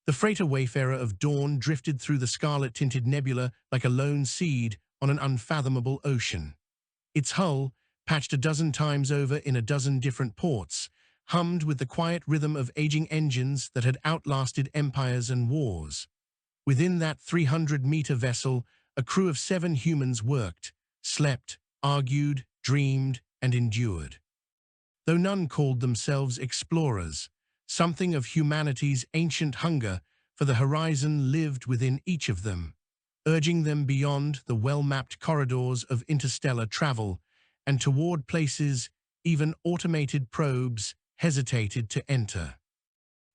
The freighter Wayfarer of Dawn drifted through the scarlet-tinted nebula like a lone seed on an unfathomable ocean. Its hull, patched a dozen times over in a dozen different ports, hummed with the quiet rhythm of aging engines that had outlasted empires and wars. Within that 300-meter vessel, a crew of 7 humans worked, slept, argued, dreamed, and endured. Though none called themselves explorers, something of humanity's ancient hunger for the horizon lived within each of them, urging them beyond the well-mapped corridors of interstellar travel and toward places even automated probes hesitated to enter.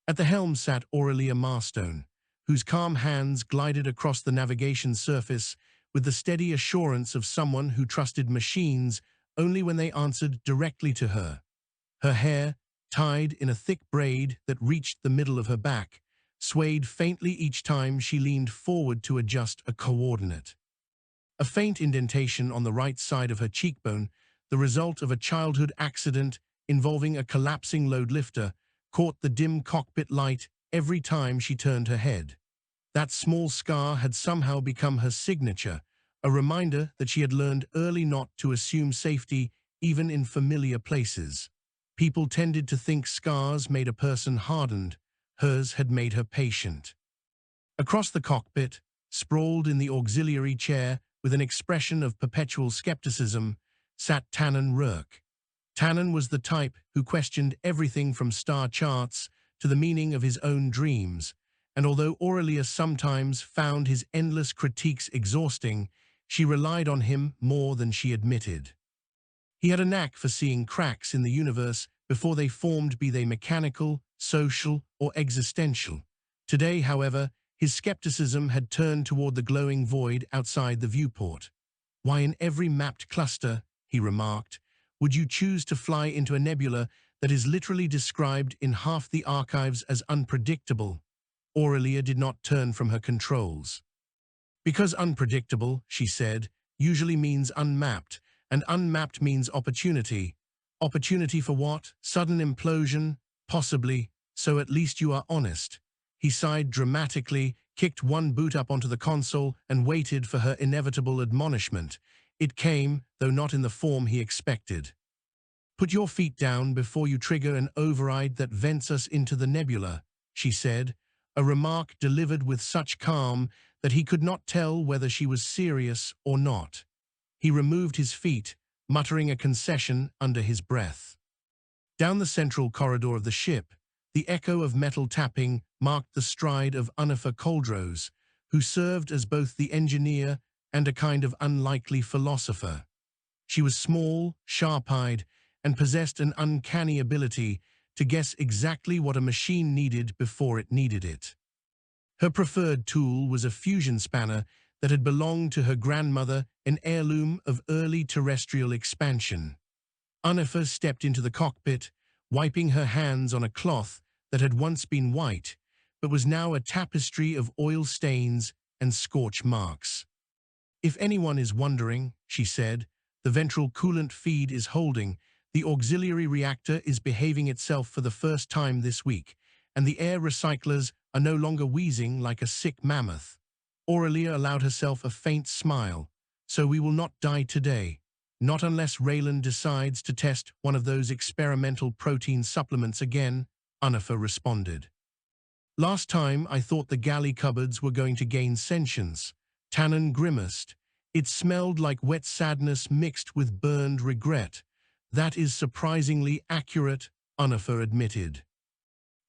At the helm sat Aurelia Marstone, whose calm hands glided across the navigation surface with the steady assurance of someone who trusted machines only when they answered directly to her. Her hair, tied in a thick braid that reached the middle of her back, swayed faintly each time she leaned forward to adjust a coordinate. A faint indentation on the right side of her cheekbone, the result of a childhood accident involving a collapsing load lifter, caught the dim cockpit light every time she turned her head. That small scar had somehow become her signature, a reminder that she had learned early not to assume safety even in familiar places. People tended to think scars made a person hardened. Hers had made her patient. Across the cockpit, sprawled in the auxiliary chair with an expression of perpetual skepticism, sat Tannen Rourke. Tannen was the type who questioned everything from star charts to the meaning of his own dreams, and although Aurelia sometimes found his endless critiques exhausting, she relied on him more than she admitted. He had a knack for seeing cracks in the universe before they formed, be they mechanical, social, or existential. Today, however, his skepticism had turned toward the glowing void outside the viewport. "Why in every mapped cluster," he remarked, "would you choose to fly into a nebula that is literally described in half the archives as unpredictable?" Aurelia did not turn from her controls. "Because unpredictable," she said, "usually means unmapped, and unmapped means opportunity. Opportunity for what? Sudden implosion? Possibly, so at least you are honest." He sighed dramatically, kicked one boot up onto the console, and waited for her inevitable admonishment. It came, though not in the form he expected. "Put your feet down before you trigger an override that vents us into the nebula," she said, a remark delivered with such calm that he could not tell whether she was serious or not. He removed his feet, muttering a concession under his breath. Down the central corridor of the ship, the echo of metal tapping marked the stride of Unifer Coldrose, who served as both the engineer and a kind of unlikely philosopher. She was small, sharp-eyed, and possessed an uncanny ability to guess exactly what a machine needed before it needed it. Her preferred tool was a fusion spanner that had belonged to her grandmother, an heirloom of early terrestrial expansion. Unifer stepped into the cockpit, wiping her hands on a cloth that had once been white, but was now a tapestry of oil stains and scorch marks. "If anyone is wondering," she said, "the ventral coolant feed is holding, the auxiliary reactor is behaving itself for the first time this week, and the air recyclers are no longer wheezing like a sick mammoth." Aurelia allowed herself a faint smile. "So we will not die today. Not unless Raylan decides to test one of those experimental protein supplements again," Unifer responded. "Last time I thought the galley cupboards were going to gain sentience." Tannen grimaced. "It smelled like wet sadness mixed with burned regret." "That is surprisingly accurate," Unifer admitted.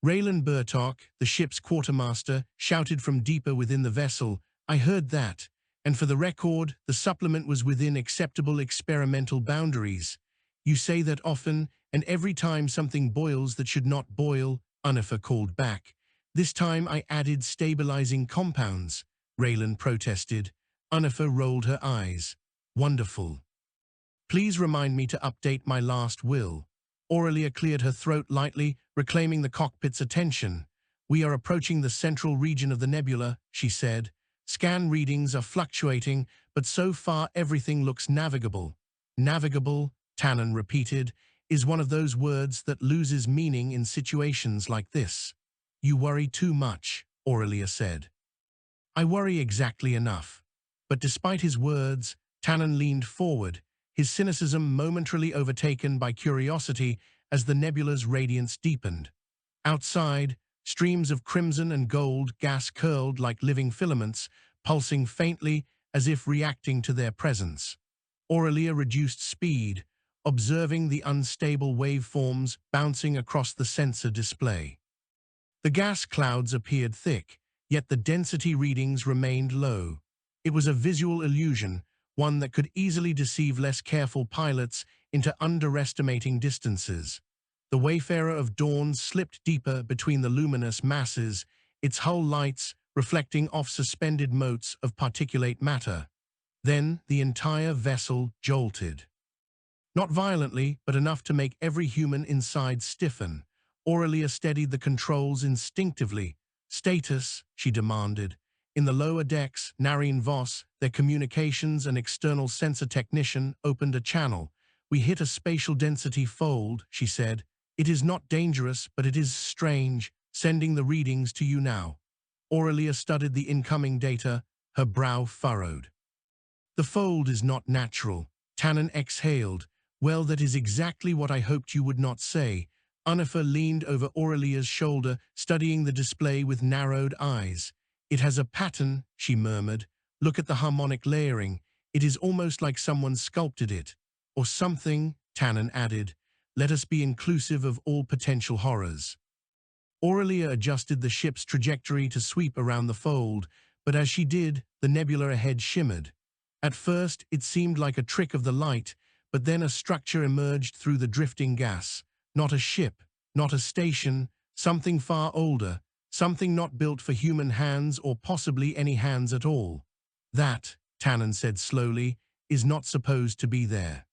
Raylan Burtok, the ship's quartermaster, shouted from deeper within the vessel, "I heard that, and for the record, the supplement was within acceptable experimental boundaries. You say that often, and every time something boils that should not boil," Unifer called back. "This time I added stabilizing compounds," Raylan protested. Unifer rolled her eyes. "Wonderful. Please remind me to update my last will." Aurelia cleared her throat lightly, reclaiming the cockpit's attention. "We are approaching the central region of the nebula," she said. "Scan readings are fluctuating, but so far everything looks navigable." "Navigable," Tannen repeated, "is one of those words that loses meaning in situations like this." "You worry too much," Aurelia said. I worry exactly enough. But despite his words, Tannen leaned forward, his cynicism momentarily overtaken by curiosity as the nebula's radiance deepened. Outside, streams of crimson and gold gas curled like living filaments, pulsing faintly as if reacting to their presence. Aurelia reduced speed, observing the unstable waveforms bouncing across the sensor display. The gas clouds appeared thick, yet the density readings remained low. It was a visual illusion, one that could easily deceive less careful pilots into underestimating distances. The Wayfarer of Dawn slipped deeper between the luminous masses, its hull lights reflecting off suspended motes of particulate matter. Then the entire vessel jolted. Not violently, but enough to make every human inside stiffen. Aurelia steadied the controls instinctively. Status, she demanded. In the lower decks, Narine Voss, their communications and external sensor technician, opened a channel. We hit a spatial density fold, she said. It is not dangerous, but it is strange, sending the readings to you now. Aurelia studied the incoming data, her brow furrowed. The fold is not natural. Tannen exhaled. Well, that is exactly what I hoped you would not say. Unifer leaned over Aurelia's shoulder, studying the display with narrowed eyes. It has a pattern, she murmured. Look at the harmonic layering. It is almost like someone sculpted it. Or something, Tannen added. Let us be inclusive of all potential horrors. Aurelia adjusted the ship's trajectory to sweep around the fold, but as she did, the nebula ahead shimmered. At first, it seemed like a trick of the light, but then a structure emerged through the drifting gas. Not a ship, not a station, something far older, something not built for human hands or possibly any hands at all. That, Tannen said slowly, is not supposed to be there.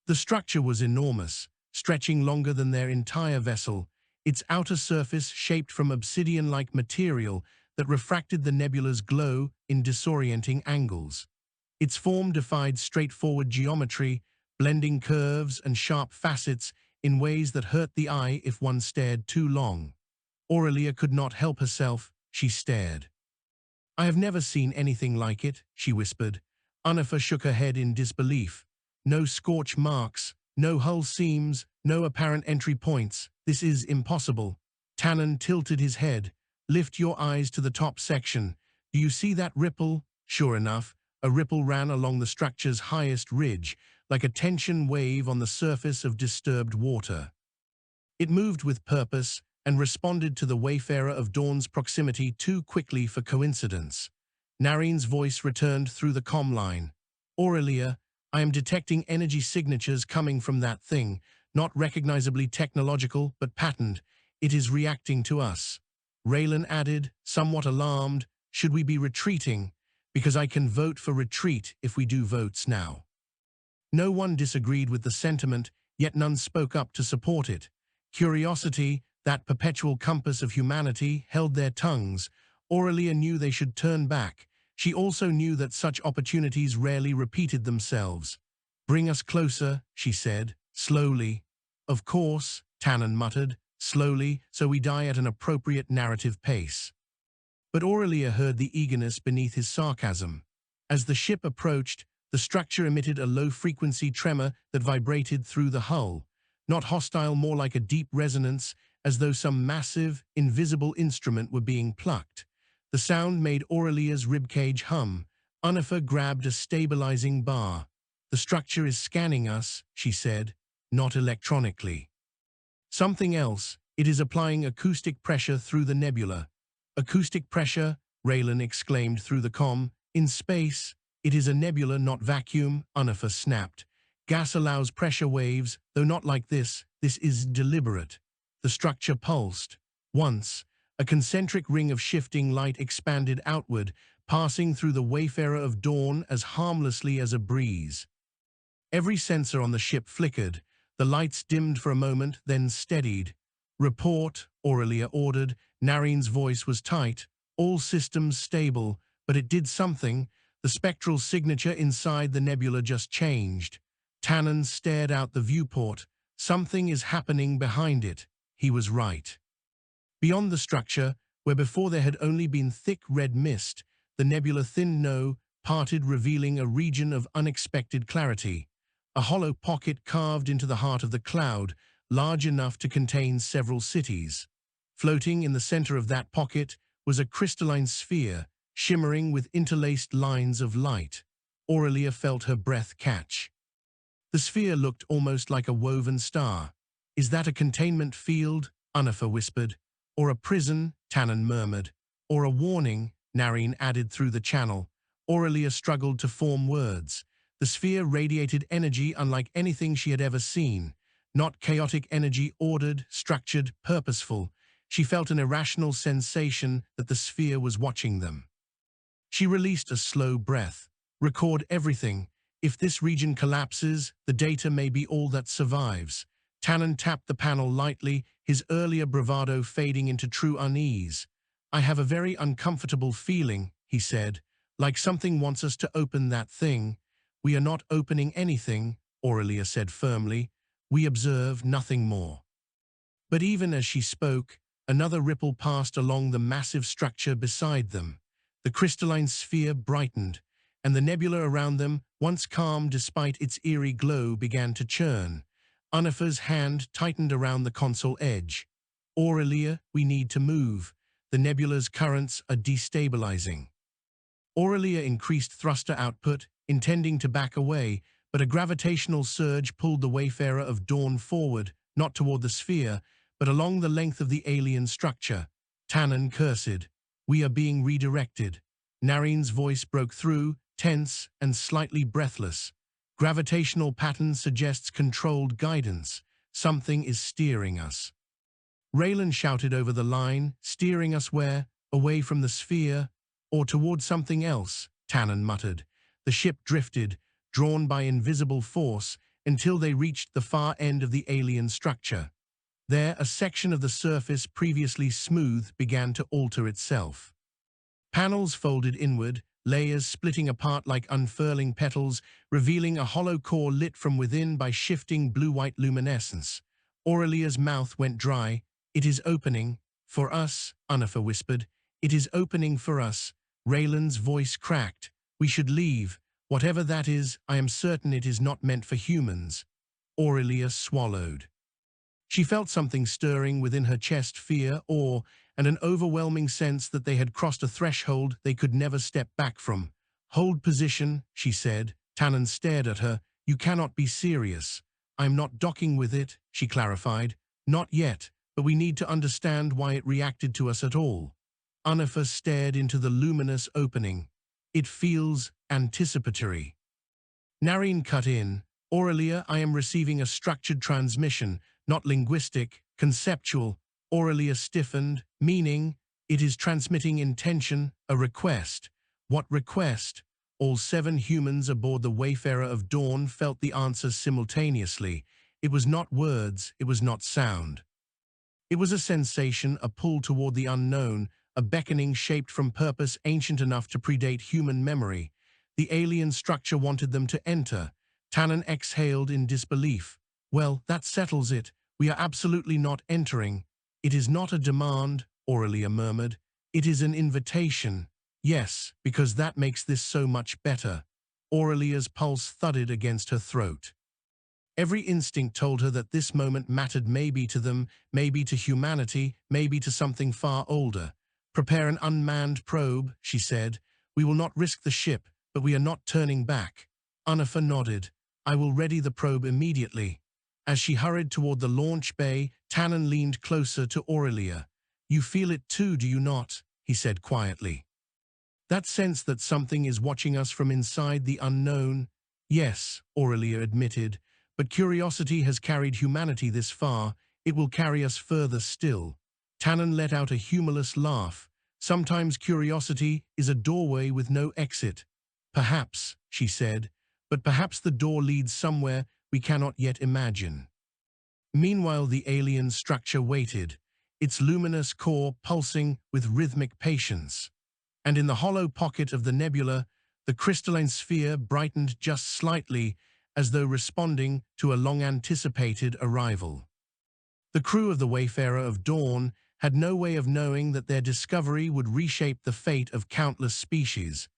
The structure was enormous, stretching longer than their entire vessel, its outer surface shaped from obsidian-like material that refracted the nebula's glow in disorienting angles. Its form defied straightforward geometry, blending curves and sharp facets in ways that hurt the eye if one stared too long. Aurelia could not help herself, she stared. I have never seen anything like it, she whispered. Unifer shook her head in disbelief. No scorch marks, no hull seams, no apparent entry points. This is impossible. Tannen tilted his head. Lift your eyes to the top section. Do you see that ripple? Sure enough, a ripple ran along the structure's highest ridge, like a tension wave on the surface of disturbed water. It moved with purpose and responded to the Wayfarer of Dawn's proximity too quickly for coincidence. Narine's voice returned through the comm line. Aurelia, I am detecting energy signatures coming from that thing, not recognizably technological, but patterned. It is reacting to us. Raylan added, somewhat alarmed, should we be retreating? Because I can vote for retreat if we do votes now. No one disagreed with the sentiment, yet none spoke up to support it. Curiosity, that perpetual compass of humanity, held their tongues. Aurelia knew they should turn back. She also knew that such opportunities rarely repeated themselves. Bring us closer, she said, slowly. Of course, Tannen muttered, slowly, so we die at an appropriate narrative pace. But Aurelia heard the eagerness beneath his sarcasm. As the ship approached, the structure emitted a low-frequency tremor that vibrated through the hull. Not hostile, more like a deep resonance, as though some massive, invisible instrument were being plucked. The sound made Aurelia's ribcage hum. Unifer grabbed a stabilizing bar. The structure is scanning us, she said, not electronically. Something else, it is applying acoustic pressure through the nebula. Acoustic pressure, Raylan exclaimed through the comm. In space, it is a nebula, not vacuum, Unifer snapped. Gas allows pressure waves, though not like this. This is deliberate. The structure pulsed. Once, a concentric ring of shifting light expanded outward, passing through the Wayfarer of Dawn as harmlessly as a breeze. Every sensor on the ship flickered. The lights dimmed for a moment, then steadied. Report, Aurelia ordered. Narine's voice was tight. All systems stable, but it did something. The spectral signature inside the nebula just changed. Tannen stared out the viewport. Something is happening behind it. He was right. Beyond the structure, where before there had only been thick red mist, the nebula thinned parted, revealing a region of unexpected clarity. A hollow pocket carved into the heart of the cloud, large enough to contain several cities. Floating in the center of that pocket was a crystalline sphere, shimmering with interlaced lines of light. Aurelia felt her breath catch. The sphere looked almost like a woven star. "Is that a containment field?" Unifer whispered. "Or a prison?" Tannen murmured. "Or a warning?" Narine added through the channel. Aurelia struggled to form words. The sphere radiated energy unlike anything she had ever seen. Not chaotic energy, ordered, structured, purposeful. She felt an irrational sensation that the sphere was watching them. She released a slow breath. "Record everything. If this region collapses, the data may be all that survives." Tannen tapped the panel lightly, his earlier bravado fading into true unease. "I have a very uncomfortable feeling," he said, "like something wants us to open that thing." "We are not opening anything," Aurelia said firmly. "We observe nothing more." But even as she spoke, another ripple passed along the massive structure beside them. The crystalline sphere brightened, and the nebula around them, once calm despite its eerie glow, began to churn. Unifer's hand tightened around the console edge. "Aurelia, we need to move. The nebula's currents are destabilizing." Aurelia increased thruster output, intending to back away, but a gravitational surge pulled the Wayfarer of Dawn forward, not toward the sphere, but along the length of the alien structure. Tannen cursed. "We are being redirected." Narine's voice broke through, tense and slightly breathless. "Gravitational pattern suggests controlled guidance. Something is steering us." Raylan shouted over the line. "Steering us where? Away from the sphere? Or toward something else?" Tannen muttered. The ship drifted, drawn by invisible force, until they reached the far end of the alien structure. There, a section of the surface previously smooth began to alter itself. Panels folded inward, layers splitting apart like unfurling petals, revealing a hollow core lit from within by shifting blue-white luminescence. Aurelia's mouth went dry. "It is opening. For us," Unifer whispered. "It is opening for us." Raylan's voice cracked. "We should leave. Whatever that is, I am certain it is not meant for humans." Aurelia swallowed. She felt something stirring within her chest, fear, awe, and an overwhelming sense that they had crossed a threshold they could never step back from. "Hold position," she said. Tannen stared at her. "You cannot be serious." "I'm not docking with it," she clarified. "Not yet, but we need to understand why it reacted to us at all." Unifer stared into the luminous opening. "It feels anticipatory." Narine cut in. "Aurelia, I am receiving a structured transmission, not linguistic, conceptual." Aurelia stiffened. "Meaning?" "It is transmitting intention, a request." "What request?" All 7 humans aboard the Wayfarer of Dawn felt the answer simultaneously. It was not words, it was not sound. It was a sensation, a pull toward the unknown, a beckoning shaped from purpose ancient enough to predate human memory. The alien structure wanted them to enter. Tannen exhaled in disbelief. "Well, that settles it. We are absolutely not entering." "It is not a demand," Aurelia murmured. "It is an invitation." "Yes, because that makes this so much better." Aurelia's pulse thudded against her throat. Every instinct told her that this moment mattered, maybe to them, maybe to humanity, maybe to something far older. "Prepare an unmanned probe," she said. "We will not risk the ship, but we are not turning back." Unifer nodded. "I will ready the probe immediately." As she hurried toward the launch bay, Tannen leaned closer to Aurelia. "You feel it too, do you not?" he said quietly. "That sense that something is watching us from inside the unknown?" "Yes," Aurelia admitted, "but curiosity has carried humanity this far. It will carry us further still." Tannen let out a humorless laugh. "Sometimes curiosity is a doorway with no exit." "Perhaps," she said, "but perhaps the door leads somewhere we cannot yet imagine." Meanwhile, the alien structure waited, its luminous core pulsing with rhythmic patience. And in the hollow pocket of the nebula, the crystalline sphere brightened just slightly, as though responding to a long-anticipated arrival. The crew of the Wayfarer of Dawn had no way of knowing that their discovery would reshape the fate of countless species,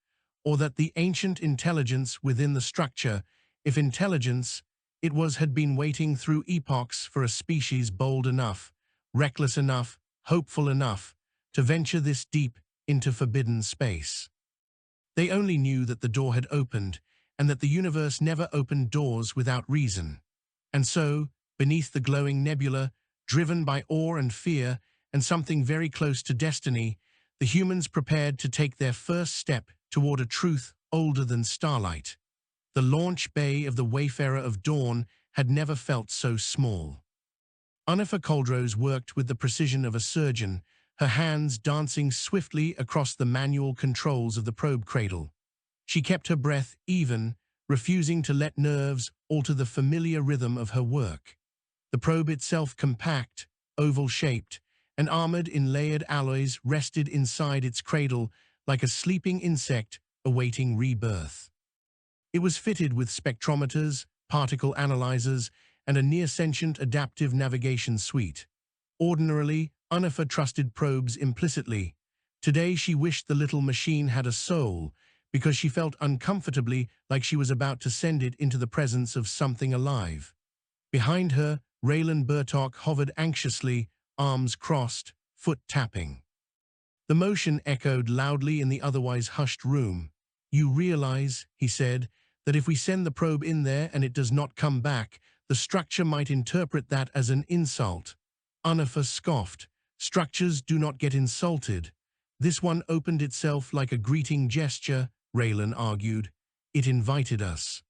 or that the ancient intelligence within the structure, if intelligence it was, had been waiting through epochs for a species bold enough, reckless enough, hopeful enough, to venture this deep into forbidden space. They only knew that the door had opened, and that the universe never opened doors without reason. And so, beneath the glowing nebula, driven by awe and fear, and something very close to destiny, the humans prepared to take their first step toward a truth older than starlight. The launch bay of the Wayfarer of Dawn had never felt so small. Unifa Coldrose worked with the precision of a surgeon, her hands dancing swiftly across the manual controls of the probe cradle. She kept her breath even, refusing to let nerves alter the familiar rhythm of her work. The probe itself, compact, oval-shaped, and armored in layered alloys, rested inside its cradle like a sleeping insect awaiting rebirth. It was fitted with spectrometers, particle analyzers, and a near-sentient adaptive navigation suite. Ordinarily, Unifa trusted probes implicitly. Today she wished the little machine had a soul, because she felt uncomfortably like she was about to send it into the presence of something alive. Behind her, Raylan Burtok hovered anxiously, arms crossed, foot tapping. The motion echoed loudly in the otherwise hushed room. "You realize," he said, "that if we send the probe in there and it does not come back, the structure might interpret that as an insult." Unifa scoffed. "Structures do not get insulted." "This one opened itself like a greeting gesture," Raylan argued. "It invited us."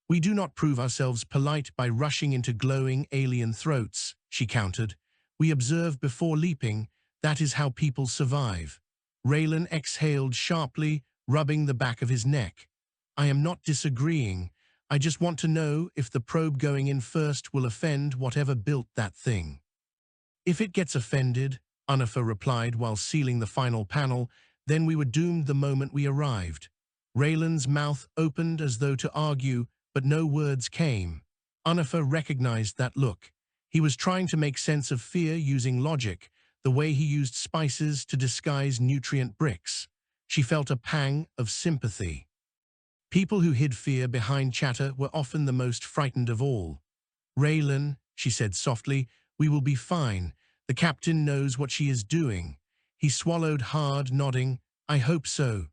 "We do not prove ourselves polite by rushing into glowing alien throats," she countered. "We observe before leaping. That is how people survive." Raylan exhaled sharply, rubbing the back of his neck. "I am not disagreeing. I just want to know if the probe going in first will offend whatever built that thing." "If it gets offended," Unifa replied while sealing the final panel, "then we were doomed the moment we arrived." Raylan's mouth opened as though to argue, but no words came. Unifa recognized that look. He was trying to make sense of fear using logic, the way he used spices to disguise nutrient bricks. She felt a pang of sympathy. People who hid fear behind chatter were often the most frightened of all. "Raylan," she said softly, "we will be fine. The captain knows what she is doing." He swallowed hard, nodding, "I hope so."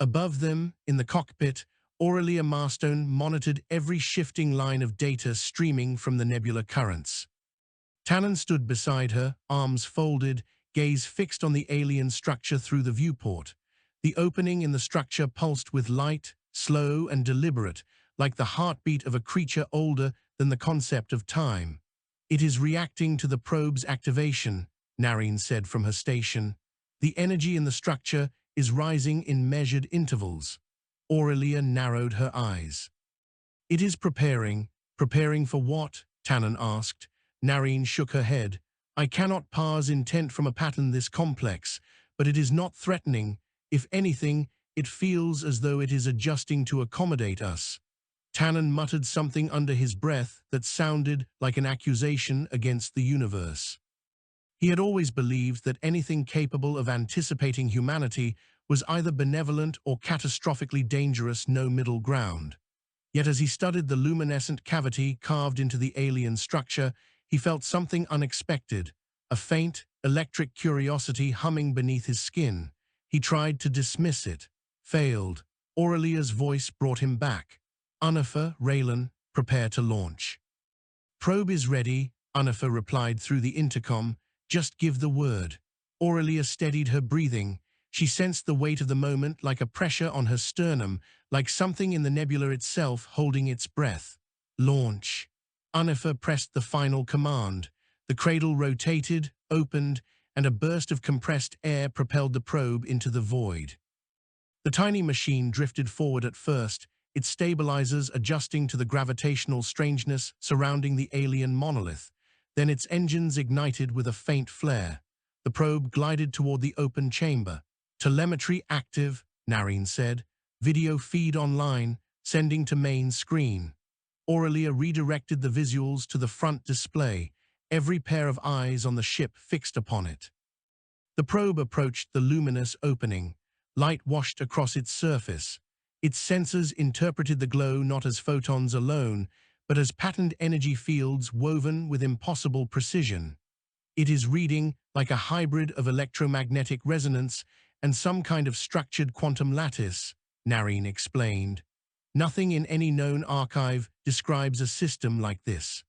Above them, in the cockpit, Aurelia Marstone monitored every shifting line of data streaming from the nebula currents. Tannen stood beside her, arms folded, gaze fixed on the alien structure through the viewport. The opening in the structure pulsed with light, slow and deliberate, like the heartbeat of a creature older than the concept of time. "It is reacting to the probe's activation," Narine said from her station. "The energy in the structure is rising in measured intervals." Aurelia narrowed her eyes. "It is preparing. Preparing for what?" Tannen asked. Narine shook her head. "I cannot parse intent from a pattern this complex, but it is not threatening. If anything, it feels as though it is adjusting to accommodate us." Tannen muttered something under his breath that sounded like an accusation against the universe. He had always believed that anything capable of anticipating humanity was either benevolent or catastrophically dangerous, no middle ground. Yet as he studied the luminescent cavity carved into the alien structure, he felt something unexpected, a faint, electric curiosity humming beneath his skin. He tried to dismiss it, failed. Aurelia's voice brought him back. "Unifa, Raylan, prepare to launch." "Probe is ready," Unifa replied through the intercom. "Just give the word." Aurelia steadied her breathing. She sensed the weight of the moment like a pressure on her sternum, like something in the nebula itself holding its breath. "Launch." Unifa pressed the final command. The cradle rotated, opened, and a burst of compressed air propelled the probe into the void. The tiny machine drifted forward at first, its stabilizers adjusting to the gravitational strangeness surrounding the alien monolith. Then its engines ignited with a faint flare. The probe glided toward the open chamber. "Telemetry active," Narine said. "Video feed online, sending to main screen." Aurelia redirected the visuals to the front display. every pair of eyes on the ship fixed upon it. The probe approached the luminous opening. Light washed across its surface. Its sensors interpreted the glow not as photons alone, but as patterned energy fields woven with impossible precision. It is reading like a hybrid of electromagnetic resonance and some kind of structured quantum lattice, Narration explained. Nothing in any known archive describes a system like this.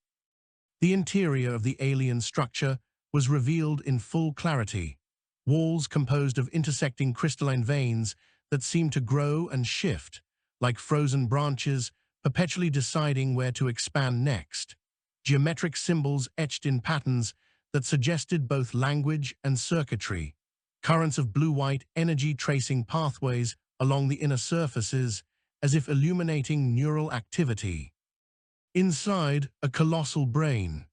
The interior of the alien structure was revealed in full clarity. Walls composed of intersecting crystalline veins that seemed to grow and shift, like frozen branches, perpetually deciding where to expand next. Geometric symbols etched in patterns that suggested both language and circuitry. Currents of blue-white energy tracing pathways along the inner surfaces, as if illuminating neural activity. Inside, a colossal brain.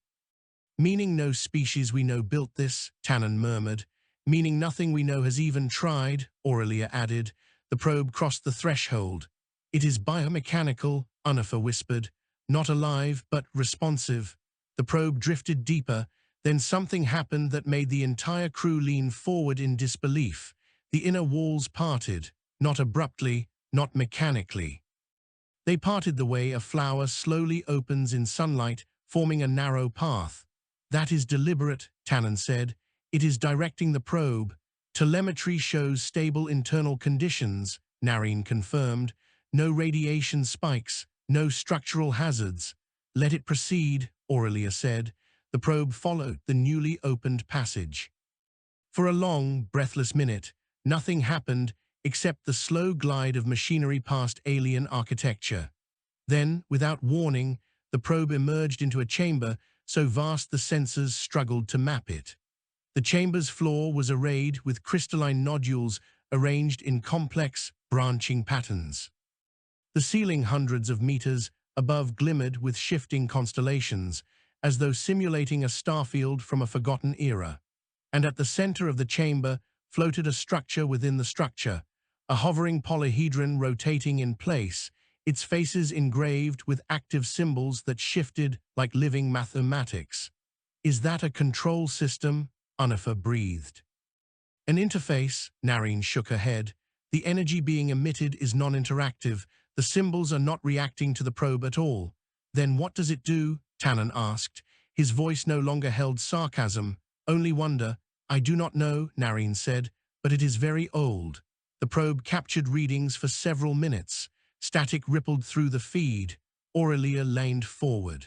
Meaning no species we know built this, Tannen murmured. Meaning nothing we know has even tried, Aurelia added. The probe crossed the threshold. It is biomechanical, Unifer whispered. Not alive, but responsive. The probe drifted deeper, then something happened that made the entire crew lean forward in disbelief. The inner walls parted, not abruptly, not mechanically. They parted the way a flower slowly opens in sunlight, forming a narrow path. That is deliberate, Tannen said. It is directing the probe. Telemetry shows stable internal conditions, Narration confirmed. No radiation spikes, no structural hazards. Let it proceed, Aurelia said. The probe followed the newly opened passage. For a long, breathless minute, nothing happened except the slow glide of machinery past alien architecture. Then, without warning, the probe emerged into a chamber so vast the sensors struggled to map it. The chamber's floor was arrayed with crystalline nodules arranged in complex, branching patterns. The ceiling hundreds of meters above glimmered with shifting constellations, as though simulating a starfield from a forgotten era. And at the center of the chamber floated a structure within the structure, a hovering polyhedron rotating in place, its faces engraved with active symbols that shifted like living mathematics. Is that a control system? Unifer breathed. An interface, Narration shook her head. The energy being emitted is non-interactive. The symbols are not reacting to the probe at all. Then what does it do? Tannen asked. His voice no longer held sarcasm, only wonder. I do not know, Narration said, but it is very old. The probe captured readings for several minutes. Static rippled through the feed. Aurelia leaned forward.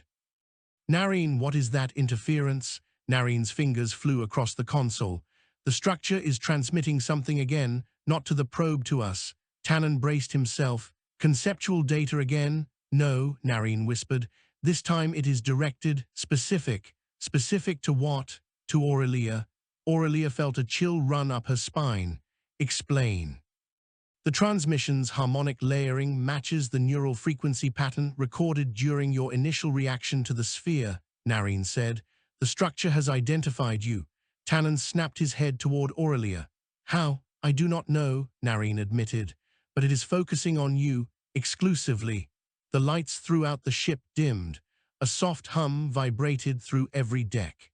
Narration, what is that interference? Naration's fingers flew across the console. The structure is transmitting something again, not to the probe, to us. Tannen braced himself. Conceptual data again? No, Narration whispered. This time it is directed, specific. Specific to what? To Aurelia. Aurelia felt a chill run up her spine. Explain. The transmission's harmonic layering matches the neural frequency pattern recorded during your initial reaction to the sphere, Narration said. The structure has identified you. Tannen snapped his head toward Aurelia. How? I do not know, Narration admitted, but it is focusing on you, exclusively. The lights throughout the ship dimmed. A soft hum vibrated through every deck.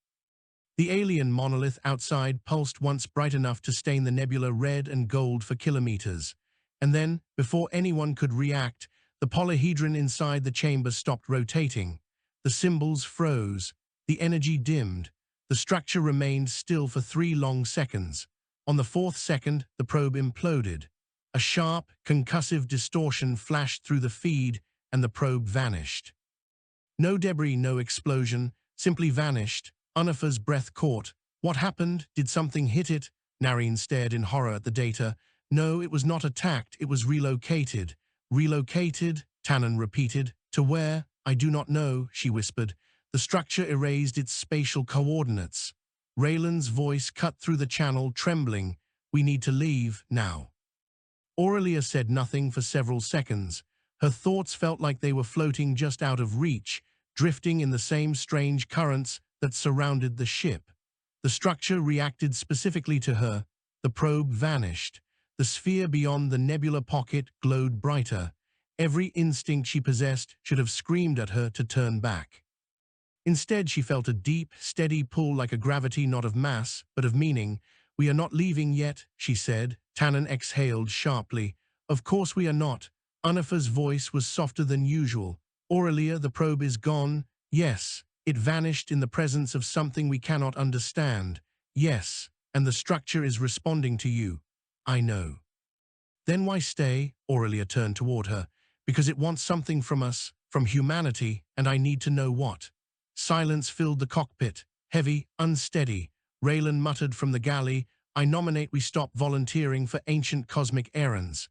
The alien monolith outside pulsed once bright enough to stain the nebula red and gold for kilometers. And then, before anyone could react, the polyhedron inside the chamber stopped rotating. The symbols froze. The energy dimmed. The structure remained still for 3 long seconds. On the 4th second, the probe imploded. A sharp, concussive distortion flashed through the feed, and the probe vanished. No debris, no explosion, simply vanished. Unifer's breath caught. What happened? Did something hit it? Narration stared in horror at the data. No, it was not attacked, it was relocated. Relocated? Tannen repeated. To where? I do not know, she whispered. The structure erased its spatial coordinates. Raylan's voice cut through the channel, trembling. We need to leave, now. Aurelia said nothing for several seconds. Her thoughts felt like they were floating just out of reach, drifting in the same strange currents that surrounded the ship. The structure reacted specifically to her. The probe vanished. The sphere beyond the nebula pocket glowed brighter. Every instinct she possessed should have screamed at her to turn back. Instead, she felt a deep, steady pull like a gravity not of mass, but of meaning. "We are not leaving yet," she said. Tannen exhaled sharply. "Of course we are not." Unifa's voice was softer than usual. "Aurelia, the probe is gone." "Yes." "It vanished in the presence of something we cannot understand." "Yes. And the structure is responding to you." "I know." "Then why stay?" Aurelia turned toward her. "Because it wants something from us, from humanity, and I need to know what." Silence filled the cockpit, heavy, unsteady. Raylan muttered from the galley, "I nominate we stop volunteering for ancient cosmic errands."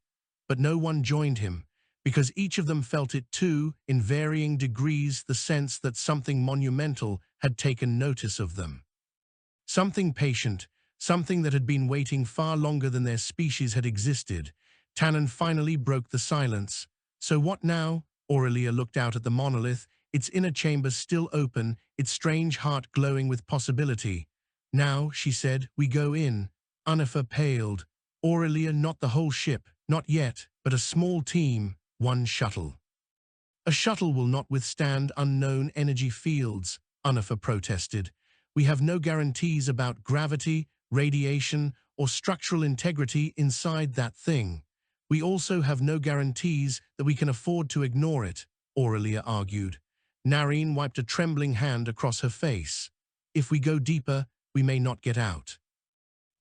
But no one joined him, because each of them felt it too, in varying degrees, the sense that something monumental had taken notice of them. Something patient, something that had been waiting far longer than their species had existed. Tannen finally broke the silence. "So what now?" Aurelia looked out at the monolith, its inner chamber still open, its strange heart glowing with possibility. "Now," she said, "we go in." Unifa paled. "Aurelia, not the whole ship, not yet, but a small team, one shuttle." "A shuttle will not withstand unknown energy fields," Unifa protested. "We have no guarantees about gravity, radiation, or structural integrity inside that thing. We also have no guarantees that we can afford to ignore it," Aurelia argued. Narine wiped a trembling hand across her face. "If we go deeper, we may not get out."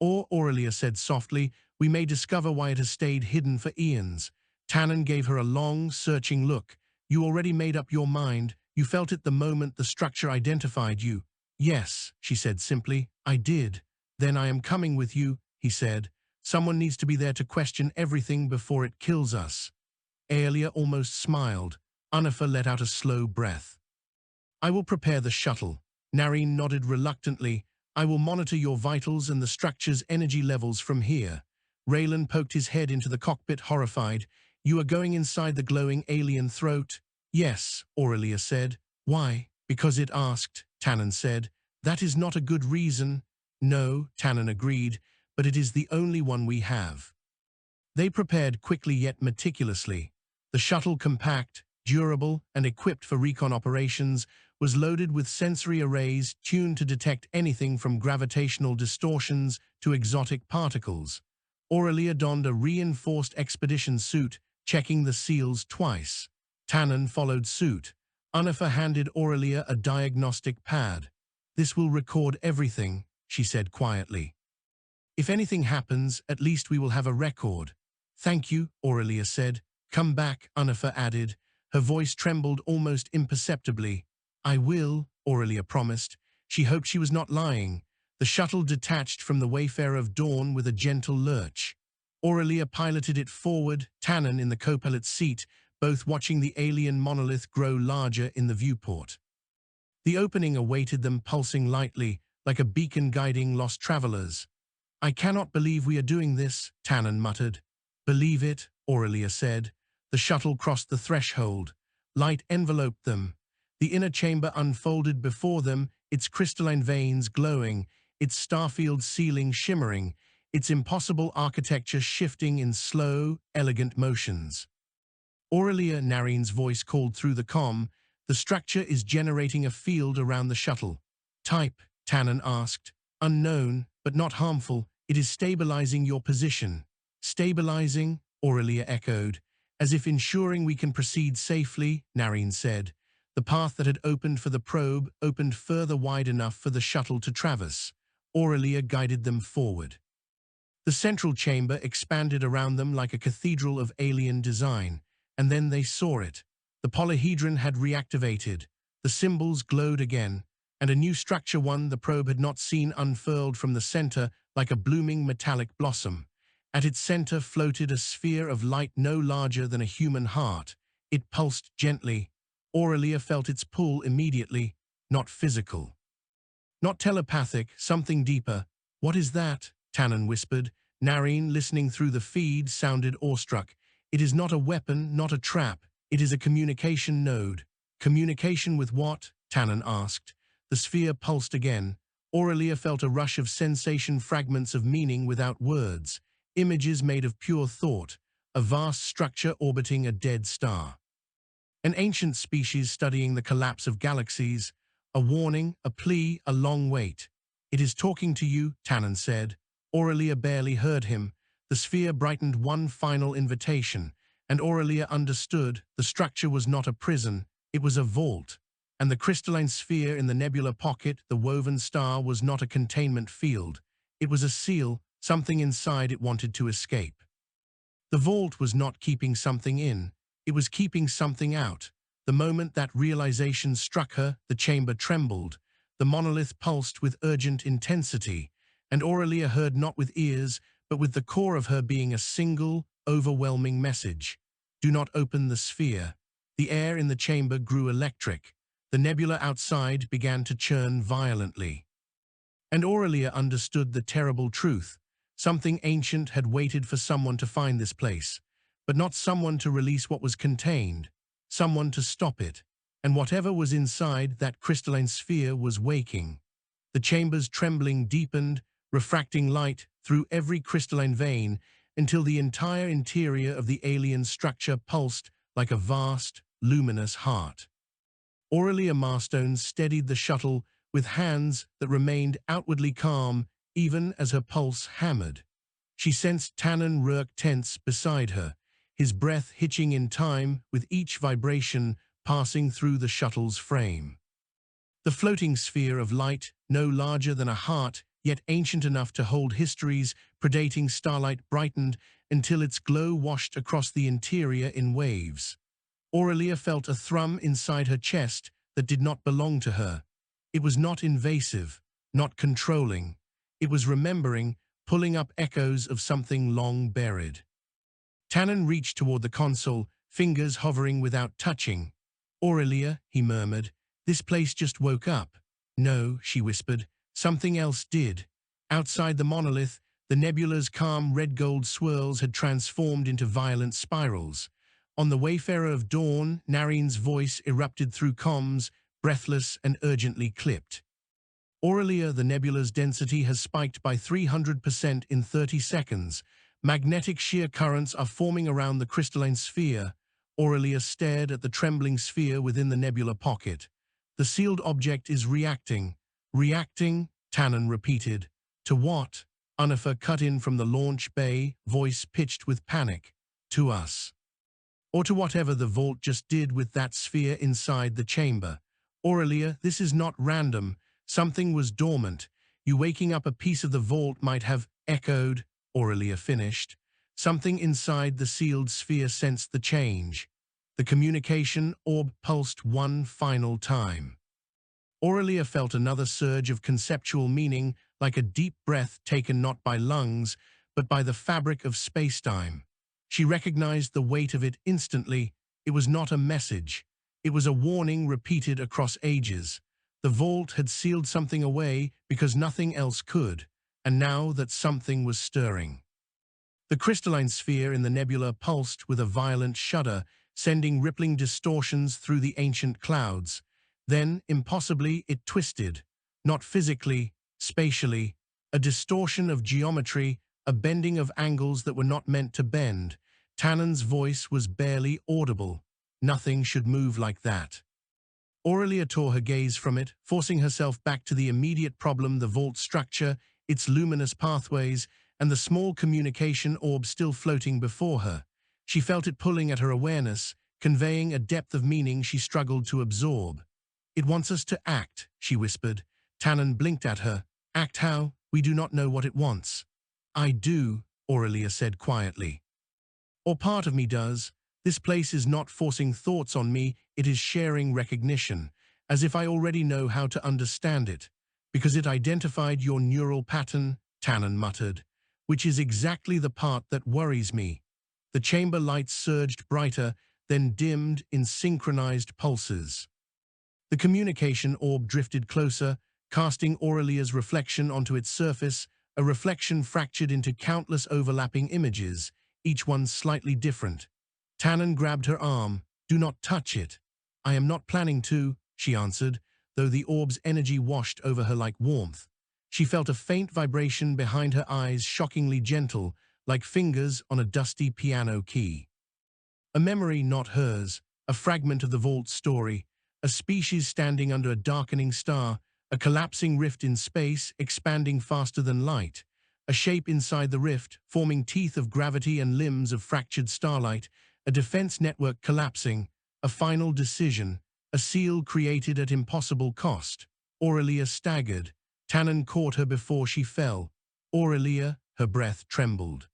"Or," Aurelia said softly, "we may discover why it has stayed hidden for eons." Tannen gave her a long, searching look. "You already made up your mind. You felt it the moment the structure identified you." "Yes," she said simply, "I did." "Then I am coming with you," he said. "Someone needs to be there to question everything before it kills us." Aelia almost smiled. Unifa let out a slow breath. "I will prepare the shuttle." Narine nodded reluctantly. "I will monitor your vitals and the structure's energy levels from here." Raylan poked his head into the cockpit, horrified. "You are going inside the glowing alien throat?" "Yes," Aurelia said. "Why?" "Because it asked," Tannen said. "That is not a good reason." "No," Tannen agreed, "but it is the only one we have." They prepared quickly yet meticulously. The shuttle, compact, durable, and equipped for recon operations, was loaded with sensory arrays tuned to detect anything from gravitational distortions to exotic particles. Aurelia donned a reinforced expedition suit, checking the seals twice. Tannen followed suit. Unifa handed Aurelia a diagnostic pad. "This will record everything," she said quietly. "If anything happens, at least we will have a record." "Thank you," Aurelia said. "Come back," Unifa added. Her voice trembled almost imperceptibly. "I will," Aurelia promised. She hoped she was not lying. The shuttle detached from the Wayfarer of Dawn with a gentle lurch. Aurelia piloted it forward, Tannen in the co-pilot's seat, both watching the alien monolith grow larger in the viewport. The opening awaited them, pulsing lightly, like a beacon guiding lost travelers. "I cannot believe we are doing this," Tannen muttered. "Believe it," Aurelia said. The shuttle crossed the threshold. Light enveloped them. The inner chamber unfolded before them, its crystalline veins glowing, its starfield ceiling shimmering, its impossible architecture shifting in slow, elegant motions. Aurelia, Narine's voice called through the comm. "The structure is generating a field around the shuttle." "Type?" Tannen asked. "Unknown, but not harmful. It is stabilizing your position." "Stabilizing?" Aurelia echoed. "As if ensuring we can proceed safely," Narine said. The path that had opened for the probe opened further, wide enough for the shuttle to traverse. Aurelia guided them forward. The central chamber expanded around them like a cathedral of alien design, and then they saw it. The polyhedron had reactivated. The symbols glowed again, and a new structure, one the probe had not seen, unfurled from the center like a blooming metallic blossom. At its center floated a sphere of light no larger than a human heart. It pulsed gently. Aurelia felt its pull immediately, not physical. Not telepathic, something deeper. "What is that?" Tannen whispered. Narine, listening through the feed, sounded awestruck. "It is not a weapon, not a trap. It is a communication node." "Communication with what?" Tannen asked. The sphere pulsed again. Aurelia felt a rush of sensation, fragments of meaning without words. Images made of pure thought. A vast structure orbiting a dead star. An ancient species studying the collapse of galaxies. A warning, a plea, a long wait. "It is talking to you," Tannen said. Aurelia barely heard him. The sphere brightened one final invitation, and Aurelia understood the structure was not a prison, it was a vault. And the crystalline sphere in the nebula pocket, the woven star, was not a containment field. It was a seal, something inside it wanted to escape. The vault was not keeping something in, it was keeping something out. The moment that realization struck her, the chamber trembled. The monolith pulsed with urgent intensity, and Aurelia heard not with ears, but with the core of her being a single, overwhelming message. Do not open the sphere. The air in the chamber grew electric. The nebula outside began to churn violently. And Aurelia understood the terrible truth. Something ancient had waited for someone to find this place, but not someone to release what was contained, someone to stop it. And whatever was inside that crystalline sphere was waking. The chamber's trembling deepened, refracting light through every crystalline vein until the entire interior of the alien structure pulsed like a vast, luminous heart. Aurelia Marstone steadied the shuttle with hands that remained outwardly calm even as her pulse hammered. She sensed Tannen Rourke tense beside her, his breath hitching in time with each vibration passing through the shuttle's frame. The floating sphere of light, no larger than a heart, yet ancient enough to hold histories predating starlight, brightened until its glow washed across the interior in waves. Aurelia felt a thrum inside her chest that did not belong to her. It was not invasive, not controlling. It was remembering, pulling up echoes of something long buried. Tannen reached toward the console, fingers hovering without touching. "Aurelia," he murmured, "this place just woke up." "No," she whispered, "something else did." Outside the monolith, the nebula's calm red-gold swirls had transformed into violent spirals. On the Wayfarer of Dawn, Narine's voice erupted through comms, breathless and urgently clipped. "Aurelia, the nebula's density has spiked by 300% in 30 seconds. Magnetic shear currents are forming around the crystalline sphere." Aurelia stared at the trembling sphere within the nebula pocket. "The sealed object is reacting." "Reacting?" Tannen repeated. "To what?" Unifer cut in from the launch bay, voice pitched with panic. "To us. Or to whatever the vault just did with that sphere inside the chamber. Aurelia, this is not random. Something was dormant. You waking up a piece of the vault might have echoed," Aurelia finished. Something inside the sealed sphere sensed the change. The communication orb pulsed one final time. Aurelia felt another surge of conceptual meaning, like a deep breath taken not by lungs, but by the fabric of spacetime. She recognized the weight of it instantly. It was not a message. It was a warning repeated across ages. The vault had sealed something away because nothing else could, and now that something was stirring. The crystalline sphere in the nebula pulsed with a violent shudder, sending rippling distortions through the ancient clouds. Then, impossibly, it twisted. Not physically, spatially. A distortion of geometry, a bending of angles that were not meant to bend. Tannen's voice was barely audible. Nothing should move like that. Aurelia tore her gaze from it, forcing herself back to the immediate problem: the vault structure, its luminous pathways, and the small communication orb still floating before her. She felt it pulling at her awareness, conveying a depth of meaning she struggled to absorb. "It wants us to act," she whispered. Tannen blinked at her. "Act how? We do not know what it wants." "I do," Aurelia said quietly. "Or part of me does. This place is not forcing thoughts on me, it is sharing recognition, as if I already know how to understand it. Because it identified your neural pattern," Tannen muttered, "which is exactly the part that worries me." The chamber lights surged brighter, then dimmed in synchronized pulses. The communication orb drifted closer, casting Aurelia's reflection onto its surface, a reflection fractured into countless overlapping images, each one slightly different. Tannen grabbed her arm. "Do not touch it." "I am not planning to," she answered, though the orb's energy washed over her like warmth. She felt a faint vibration behind her eyes, shockingly gentle, like fingers on a dusty piano key. A memory not hers, a fragment of the vault story, a species standing under a darkening star, a collapsing rift in space expanding faster than light, a shape inside the rift forming teeth of gravity and limbs of fractured starlight, a defense network collapsing, a final decision, a seal created at impossible cost. Aurelia staggered. Tannen caught her before she fell. Aurelia, her breath trembled.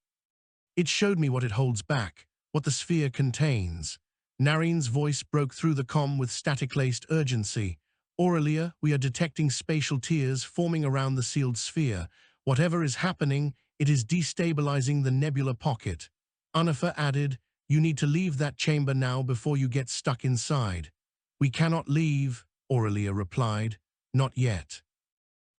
It showed me what it holds back, what the sphere contains. Narine's voice broke through the comm with static-laced urgency. Aurelia, we are detecting spatial tears forming around the sealed sphere. Whatever is happening, it is destabilizing the nebula pocket. Unifer added, you need to leave that chamber now before you get stuck inside. We cannot leave, Aurelia replied. Not yet.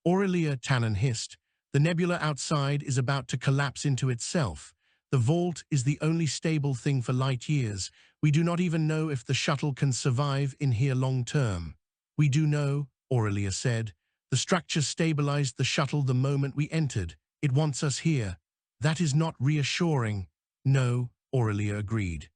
Aurelia, Tannen hissed. The nebula outside is about to collapse into itself. The vault is the only stable thing for light years. We do not even know if the shuttle can survive in here long term. We do know, Aurelia said. The structure stabilized the shuttle the moment we entered. It wants us here. That is not reassuring. No, Aurelia agreed.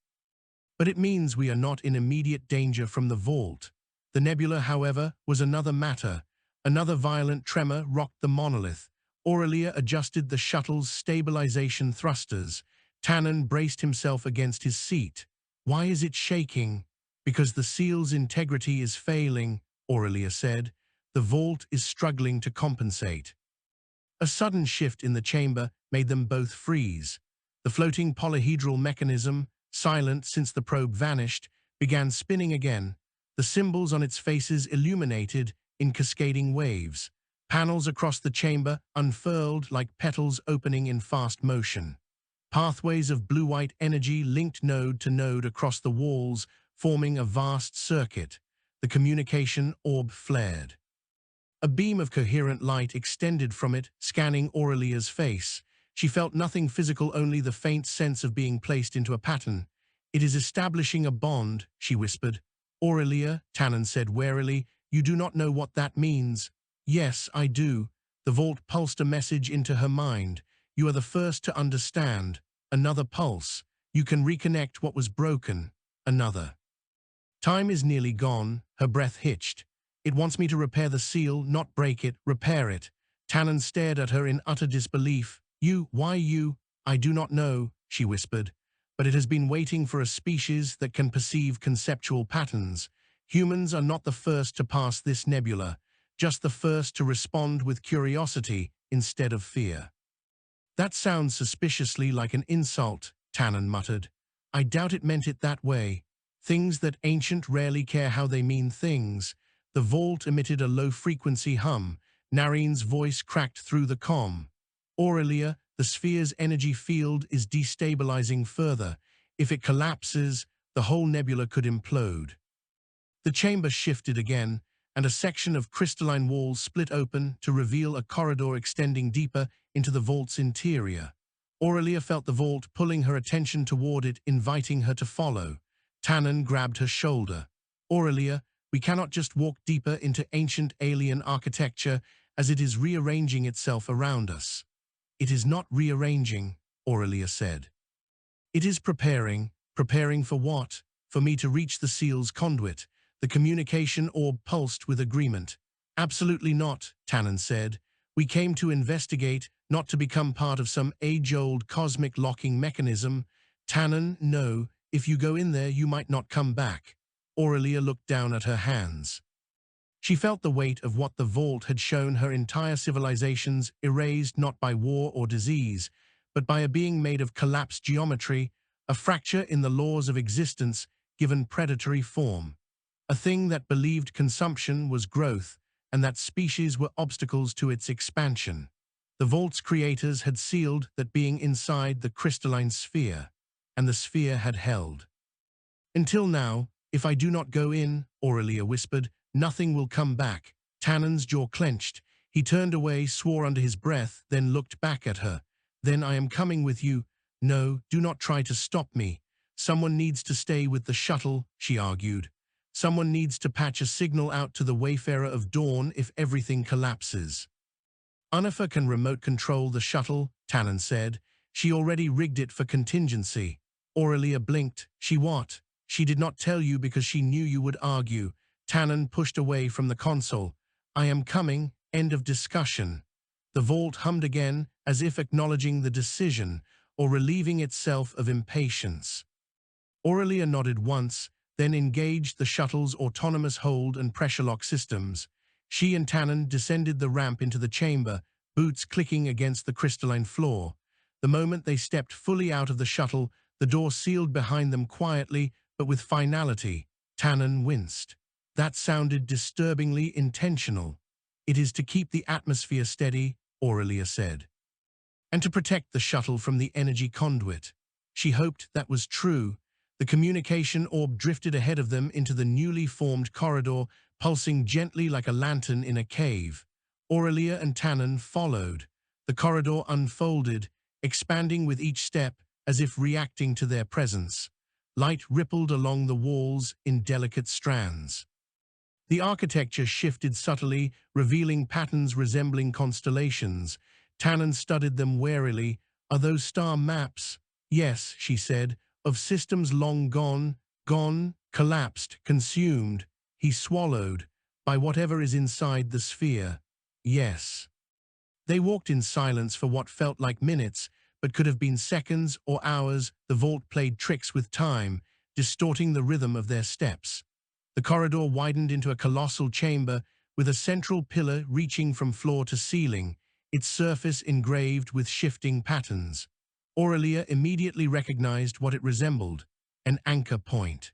But it means we are not in immediate danger from the vault. The nebula, however, was another matter. Another violent tremor rocked the monolith. Aurelia adjusted the shuttle's stabilization thrusters. Tannen braced himself against his seat. Why is it shaking? Because the seal's integrity is failing, Aurelia said. The vault is struggling to compensate. A sudden shift in the chamber made them both freeze. The floating polyhedral mechanism, silent since the probe vanished, began spinning again. The symbols on its faces illuminated in cascading waves. Panels across the chamber unfurled like petals opening in fast motion. Pathways of blue-white energy linked node to node across the walls, forming a vast circuit. The communication orb flared. A beam of coherent light extended from it, scanning Aurelia's face. She felt nothing physical, only the faint sense of being placed into a pattern. It is establishing a bond, she whispered. Aurelia, Tannen said warily, you do not know what that means. Yes, I do. The vault pulsed a message into her mind. You are the first to understand. Another pulse. You can reconnect what was broken. Another. Time is nearly gone, her breath hitched. It wants me to repair the seal, not break it, repair it. Tannen stared at her in utter disbelief. You, why you? I do not know, she whispered. But it has been waiting for a species that can perceive conceptual patterns. Humans are not the first to pass this nebula, just the first to respond with curiosity instead of fear. That sounds suspiciously like an insult, Tannen muttered. I doubt it meant it that way. Things that ancient rarely care how they mean things. The vault emitted a low-frequency hum. Narine's voice cracked through the comm. Aurelia, the sphere's energy field is destabilizing further. If it collapses, the whole nebula could implode. The chamber shifted again, and a section of crystalline walls split open to reveal a corridor extending deeper into the vault's interior. Aurelia felt the vault pulling her attention toward it, inviting her to follow. Tannen grabbed her shoulder. Aurelia, we cannot just walk deeper into ancient alien architecture as it is rearranging itself around us. It is not rearranging, Aurelia said. It is preparing for what? For me to reach the seal's conduit. The communication orb pulsed with agreement. Absolutely not, Tannen said. We came to investigate, not to become part of some age-old cosmic locking mechanism. Tannen, no, if you go in there you might not come back. Aurelia looked down at her hands. She felt the weight of what the vault had shown her entire civilizations erased not by war or disease, but by a being made of collapsed geometry, a fracture in the laws of existence given predatory form. A thing that believed consumption was growth, and that species were obstacles to its expansion. The vault's creators had sealed that being inside the crystalline sphere, and the sphere had held. Until now, if I do not go in, Aurelia whispered, nothing will come back. Tannen's jaw clenched. He turned away, swore under his breath, then looked back at her. Then I am coming with you. No, do not try to stop me. Someone needs to stay with the shuttle, she argued. Someone needs to patch a signal out to the Wayfarer of Dawn if everything collapses. Unifer can remote control the shuttle, Tannen said. She already rigged it for contingency. Aurelia blinked. She what? She did not tell you because she knew you would argue. Tannen pushed away from the console. I am coming, end of discussion. The vault hummed again, as if acknowledging the decision, or relieving itself of impatience. Aurelia nodded once, then engaged the shuttle's autonomous hold and pressure lock systems. She and Tannen descended the ramp into the chamber, boots clicking against the crystalline floor. The moment they stepped fully out of the shuttle, the door sealed behind them quietly, but with finality. Tannen winced. That sounded disturbingly intentional. It is to keep the atmosphere steady, Aurelia said. And to protect the shuttle from the energy conduit. She hoped that was true. The communication orb drifted ahead of them into the newly formed corridor, pulsing gently like a lantern in a cave. Aurelia and Tannen followed. The corridor unfolded, expanding with each step as if reacting to their presence. Light rippled along the walls in delicate strands. The architecture shifted subtly, revealing patterns resembling constellations. Tannen studied them warily. Are those star maps? Yes, she said, of systems long gone, collapsed, consumed. He swallowed, by whatever is inside the sphere. Yes. They walked in silence for what felt like minutes, but could have been seconds or hours. The vault played tricks with time, distorting the rhythm of their steps. The corridor widened into a colossal chamber with a central pillar reaching from floor to ceiling, its surface engraved with shifting patterns. Aurelia immediately recognized what it resembled, an anchor point.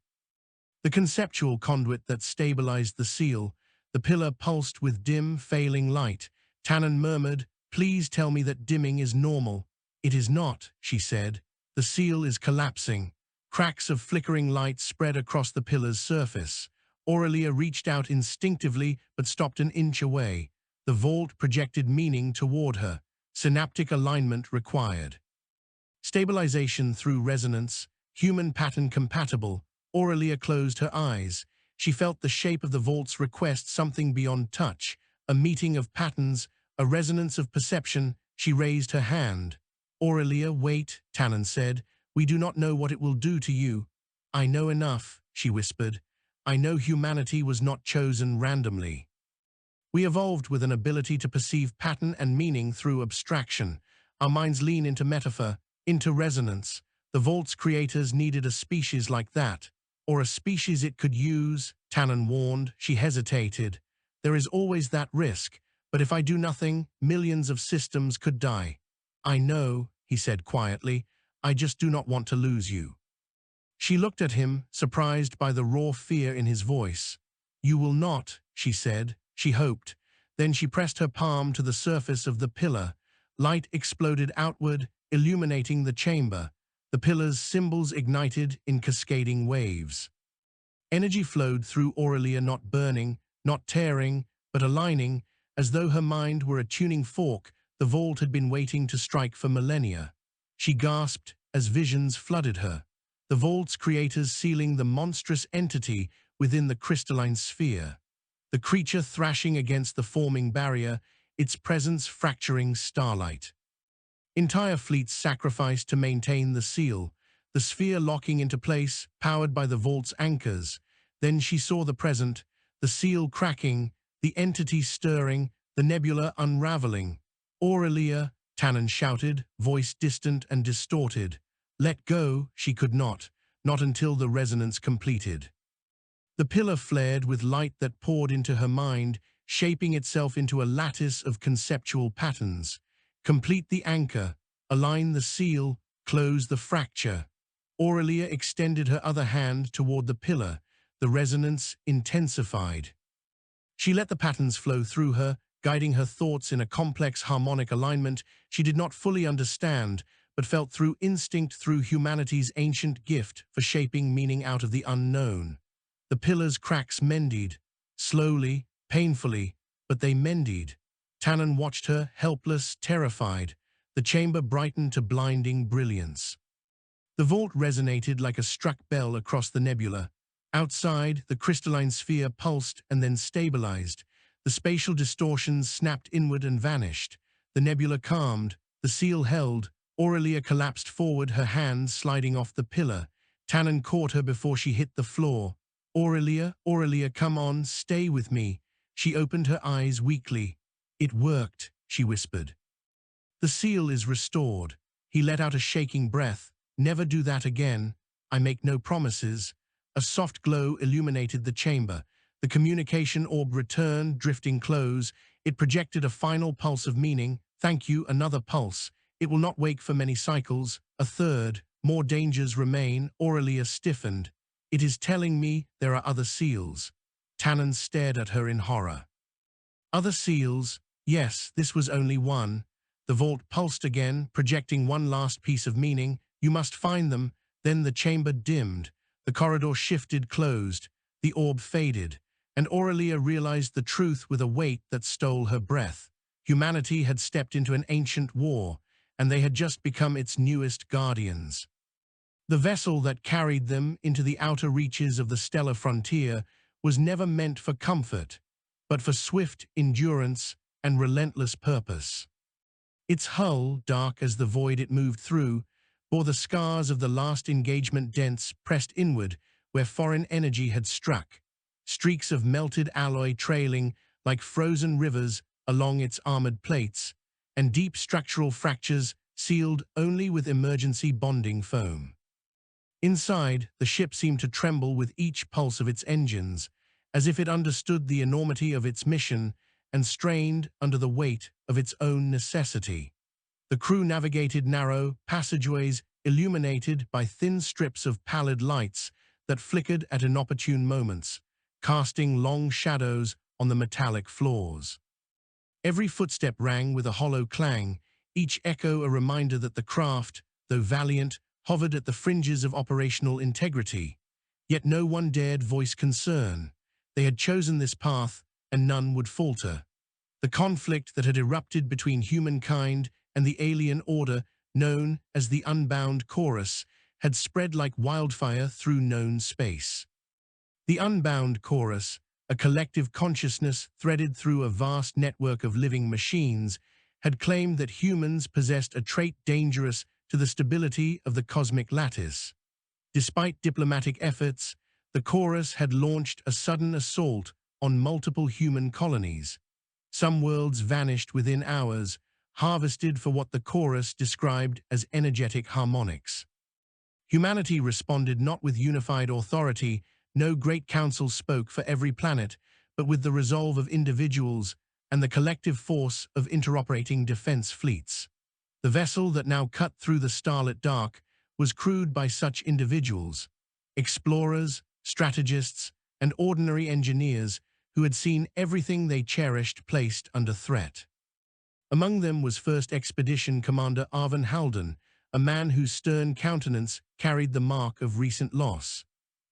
The conceptual conduit that stabilized the seal, the pillar pulsed with dim, failing light. Tannen murmured, "Please tell me that dimming is normal." "It is not," she said. "The seal is collapsing." Cracks of flickering light spread across the pillar's surface. Aurelia reached out instinctively but stopped an inch away. The vault projected meaning toward her. Synaptic alignment required. Stabilization through resonance, human pattern compatible. Aurelia closed her eyes. She felt the shape of the vault's request, something beyond touch, a meeting of patterns, a resonance of perception. She raised her hand. "Aurelia, wait," Tannen said. "We do not know what it will do to you." "I know enough," she whispered. "I know humanity was not chosen randomly. We evolved with an ability to perceive pattern and meaning through abstraction. Our minds lean into metaphor, into resonance. The vault's creators needed a species like that, or a species it could use," Tannen warned. She hesitated. "There is always that risk, but if I do nothing, millions of systems could die." "I know," he said quietly. "I just do not want to lose you." She looked at him, surprised by the raw fear in his voice. "You will not," she said. She hoped. Then she pressed her palm to the surface of the pillar. Light exploded outward, illuminating the chamber. The pillar's symbols ignited in cascading waves. Energy flowed through Aurelia, not burning, not tearing, but aligning, as though her mind were a tuning fork the vault had been waiting to strike for millennia. She gasped as visions flooded her. The vault's creators sealing the monstrous entity within the crystalline sphere. The creature thrashing against the forming barrier, its presence fracturing starlight. Entire fleets sacrificed to maintain the seal, the sphere locking into place, powered by the vault's anchors. Then she saw the present, the seal cracking, the entity stirring, the nebula unraveling. "Aurelia," Tannen shouted, voice distant and distorted. "Let go," she could not until the resonance completed. The pillar flared with light that poured into her mind, shaping itself into a lattice of conceptual patterns. Complete the anchor, align the seal, close the fracture. Aurelia extended her other hand toward the pillar. The resonance intensified. She let the patterns flow through her, guiding her thoughts in a complex harmonic alignment she did not fully understand, but felt through instinct, through humanity's ancient gift for shaping meaning out of the unknown. The pillar's cracks mended, slowly, painfully, but they mended. Tannen watched her, helpless, terrified. The chamber brightened to blinding brilliance. The vault resonated like a struck bell across the nebula. Outside, the crystalline sphere pulsed and then stabilized. The spatial distortions snapped inward and vanished. The nebula calmed, the seal held. Aurelia collapsed forward, her hand sliding off the pillar. Tannen caught her before she hit the floor. Aurelia, Aurelia, come on, stay with me. She opened her eyes weakly. It worked, she whispered. The seal is restored. He let out a shaking breath. Never do that again. I make no promises. A soft glow illuminated the chamber. The communication orb returned, drifting close. It projected a final pulse of meaning. Thank you, another pulse. It will not wake for many cycles. A third. More dangers remain. Aurelia stiffened. It is telling me there are other seals. Tannen stared at her in horror. Other seals? Yes, this was only one. The vault pulsed again, projecting one last piece of meaning. You must find them. Then the chamber dimmed. The corridor shifted, closed. The orb faded. And Aurelia realized the truth with a weight that stole her breath. Humanity had stepped into an ancient war, and they had just become its newest guardians. The vessel that carried them into the outer reaches of the stellar frontier was never meant for comfort, but for swift endurance and relentless purpose. Its hull, dark as the void it moved through, bore the scars of the last engagement, dents pressed inward where foreign energy had struck, streaks of melted alloy trailing like frozen rivers along its armored plates, and deep structural fractures sealed only with emergency bonding foam. Inside, the ship seemed to tremble with each pulse of its engines, as if it understood the enormity of its mission and strained under the weight of its own necessity. The crew navigated narrow passageways illuminated by thin strips of pallid lights that flickered at inopportune moments, casting long shadows on the metallic floors. Every footstep rang with a hollow clang, each echo a reminder that the craft, though valiant, hovered at the fringes of operational integrity. Yet no one dared voice concern. They had chosen this path, and none would falter. The conflict that had erupted between humankind and the alien order, known as the Unbound Chorus, had spread like wildfire through known space. The Unbound Chorus, a collective consciousness threaded through a vast network of living machines, had claimed that humans possessed a trait dangerous to the stability of the cosmic lattice. Despite diplomatic efforts, the Chorus had launched a sudden assault on multiple human colonies. Some worlds vanished within hours, harvested for what the Chorus described as energetic harmonics. Humanity responded not with unified authority. No great council spoke for every planet, but with the resolve of individuals and the collective force of interoperating defense fleets. The vessel that now cut through the starlit dark was crewed by such individuals, explorers, strategists, and ordinary engineers who had seen everything they cherished placed under threat. Among them was First Expedition Commander Arvin Halden, a man whose stern countenance carried the mark of recent loss.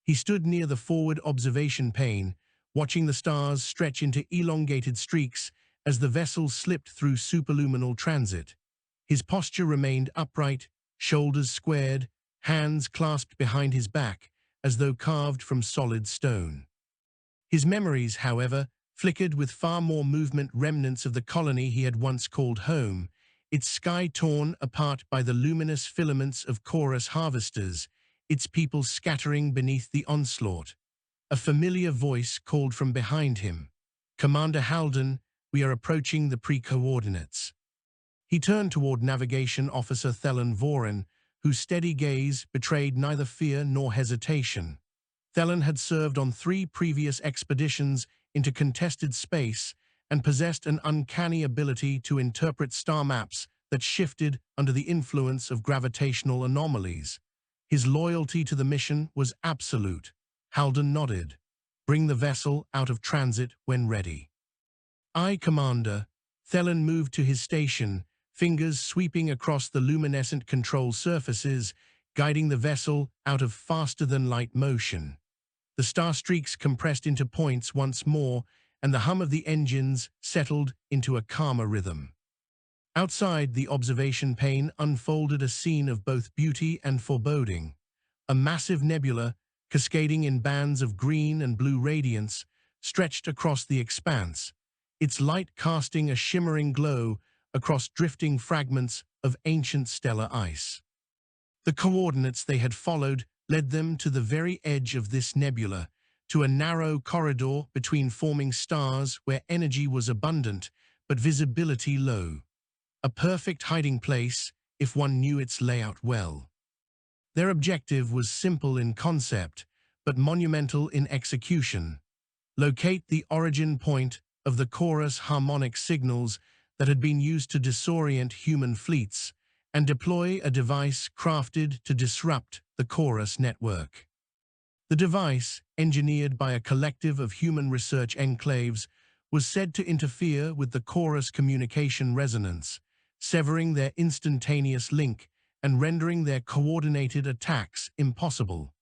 He stood near the forward observation pane, watching the stars stretch into elongated streaks as the vessel slipped through superluminal transit. His posture remained upright, shoulders squared, hands clasped behind his back, as though carved from solid stone. His memories, however, flickered with far more movement, remnants of the colony he had once called home, its sky torn apart by the luminous filaments of chorus harvesters, its people scattering beneath the onslaught. A familiar voice called from behind him. "Commander Halden, we are approaching the pre-coordinates." He turned toward Navigation Officer Thelen Voren, whose steady gaze betrayed neither fear nor hesitation. Thelen had served on 3 previous expeditions into contested space and possessed an uncanny ability to interpret star maps that shifted under the influence of gravitational anomalies. His loyalty to the mission was absolute. Halden nodded. "Bring the vessel out of transit when ready." "Aye, Commander." Thelen moved to his station, fingers sweeping across the luminescent control surfaces, guiding the vessel out of faster-than-light motion. The star streaks compressed into points once more, and the hum of the engines settled into a calmer rhythm. Outside the observation pane unfolded a scene of both beauty and foreboding. A massive nebula, cascading in bands of green and blue radiance, stretched across the expanse, its light casting a shimmering glow across drifting fragments of ancient stellar ice. The coordinates they had followed led them to the very edge of this nebula, to a narrow corridor between forming stars where energy was abundant but visibility low. A perfect hiding place if one knew its layout well. Their objective was simple in concept, but monumental in execution. Locate the origin point of the chorus harmonic signals that had been used to disorient human fleets, and deploy a device crafted to disrupt the chorus network. The device, engineered by a collective of human research enclaves, was said to interfere with the chorus communication resonance, severing their instantaneous link and rendering their coordinated attacks impossible.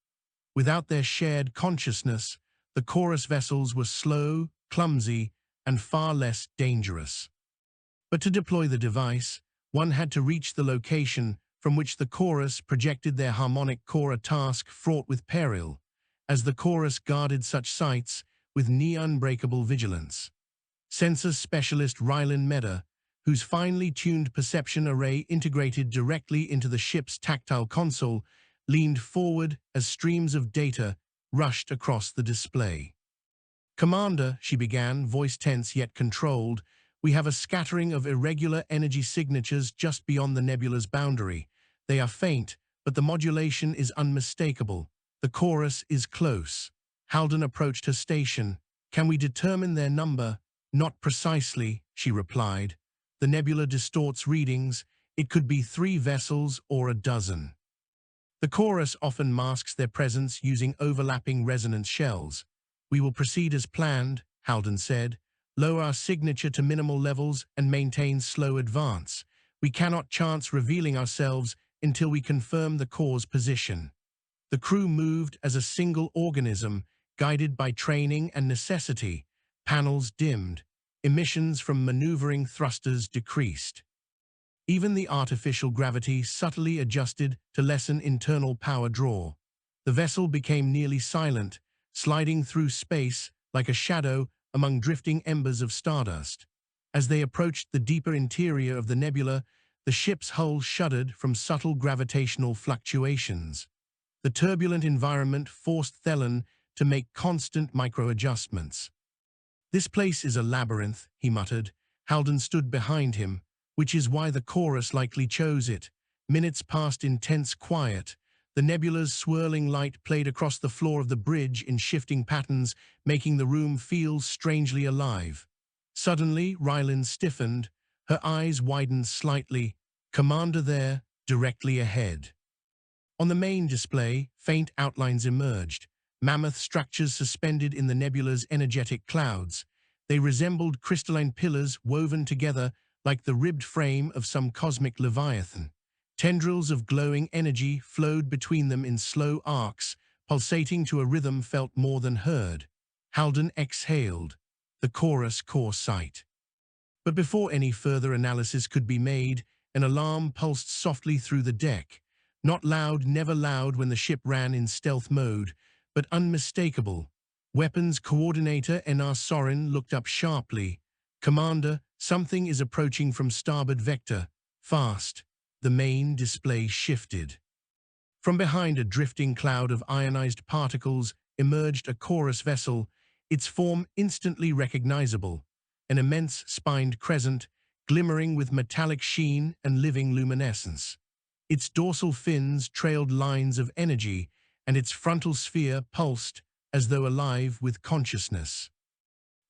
Without their shared consciousness, the chorus vessels were slow, clumsy, and far less dangerous. But to deploy the device, one had to reach the location from which the chorus projected their harmonic core, a task fraught with peril, as the chorus guarded such sites with near-unbreakable vigilance. Sensor specialist Rylan Meda, whose finely tuned perception array integrated directly into the ship's tactile console, leaned forward as streams of data rushed across the display. "Commander," she began, voice tense yet controlled, "we have a scattering of irregular energy signatures just beyond the nebula's boundary. They are faint, but the modulation is unmistakable. The chorus is close." Halden approached her station. "Can we determine their number?" "Not precisely," she replied. "The nebula distorts readings. It could be 3 vessels or a dozen. The chorus often masks their presence using overlapping resonance shells." "We will proceed as planned," Halden said. "Lower our signature to minimal levels and maintain slow advance. We cannot chance revealing ourselves until we confirm the core's position." The crew moved as a single organism, guided by training and necessity. Panels dimmed. Emissions from maneuvering thrusters decreased. Even the artificial gravity subtly adjusted to lessen internal power draw. The vessel became nearly silent, sliding through space like a shadow among drifting embers of stardust. As they approached the deeper interior of the nebula, the ship's hull shuddered from subtle gravitational fluctuations. The turbulent environment forced Thelen to make constant micro-adjustments. "This place is a labyrinth," he muttered. Halden stood behind him, "which is why the chorus likely chose it." Minutes passed in tense quiet. The nebula's swirling light played across the floor of the bridge in shifting patterns, making the room feel strangely alive. Suddenly, Rylan stiffened. Her eyes widened slightly. "Commander there, directly ahead." On the main display, faint outlines emerged, mammoth structures suspended in the nebula's energetic clouds. They resembled crystalline pillars woven together like the ribbed frame of some cosmic leviathan. Tendrils of glowing energy flowed between them in slow arcs, pulsating to a rhythm felt more than heard. Halden exhaled. The chorus caught sight. But before any further analysis could be made, an alarm pulsed softly through the deck. Not loud, never loud when the ship ran in stealth mode, but unmistakable. Weapons Coordinator Enar Sorin looked up sharply. "Commander, something is approaching from starboard vector. Fast." The main display shifted. From behind a drifting cloud of ionized particles emerged a chorus vessel, its form instantly recognizable, an immense spined crescent, glimmering with metallic sheen and living luminescence. Its dorsal fins trailed lines of energy, and its frontal sphere pulsed as though alive with consciousness.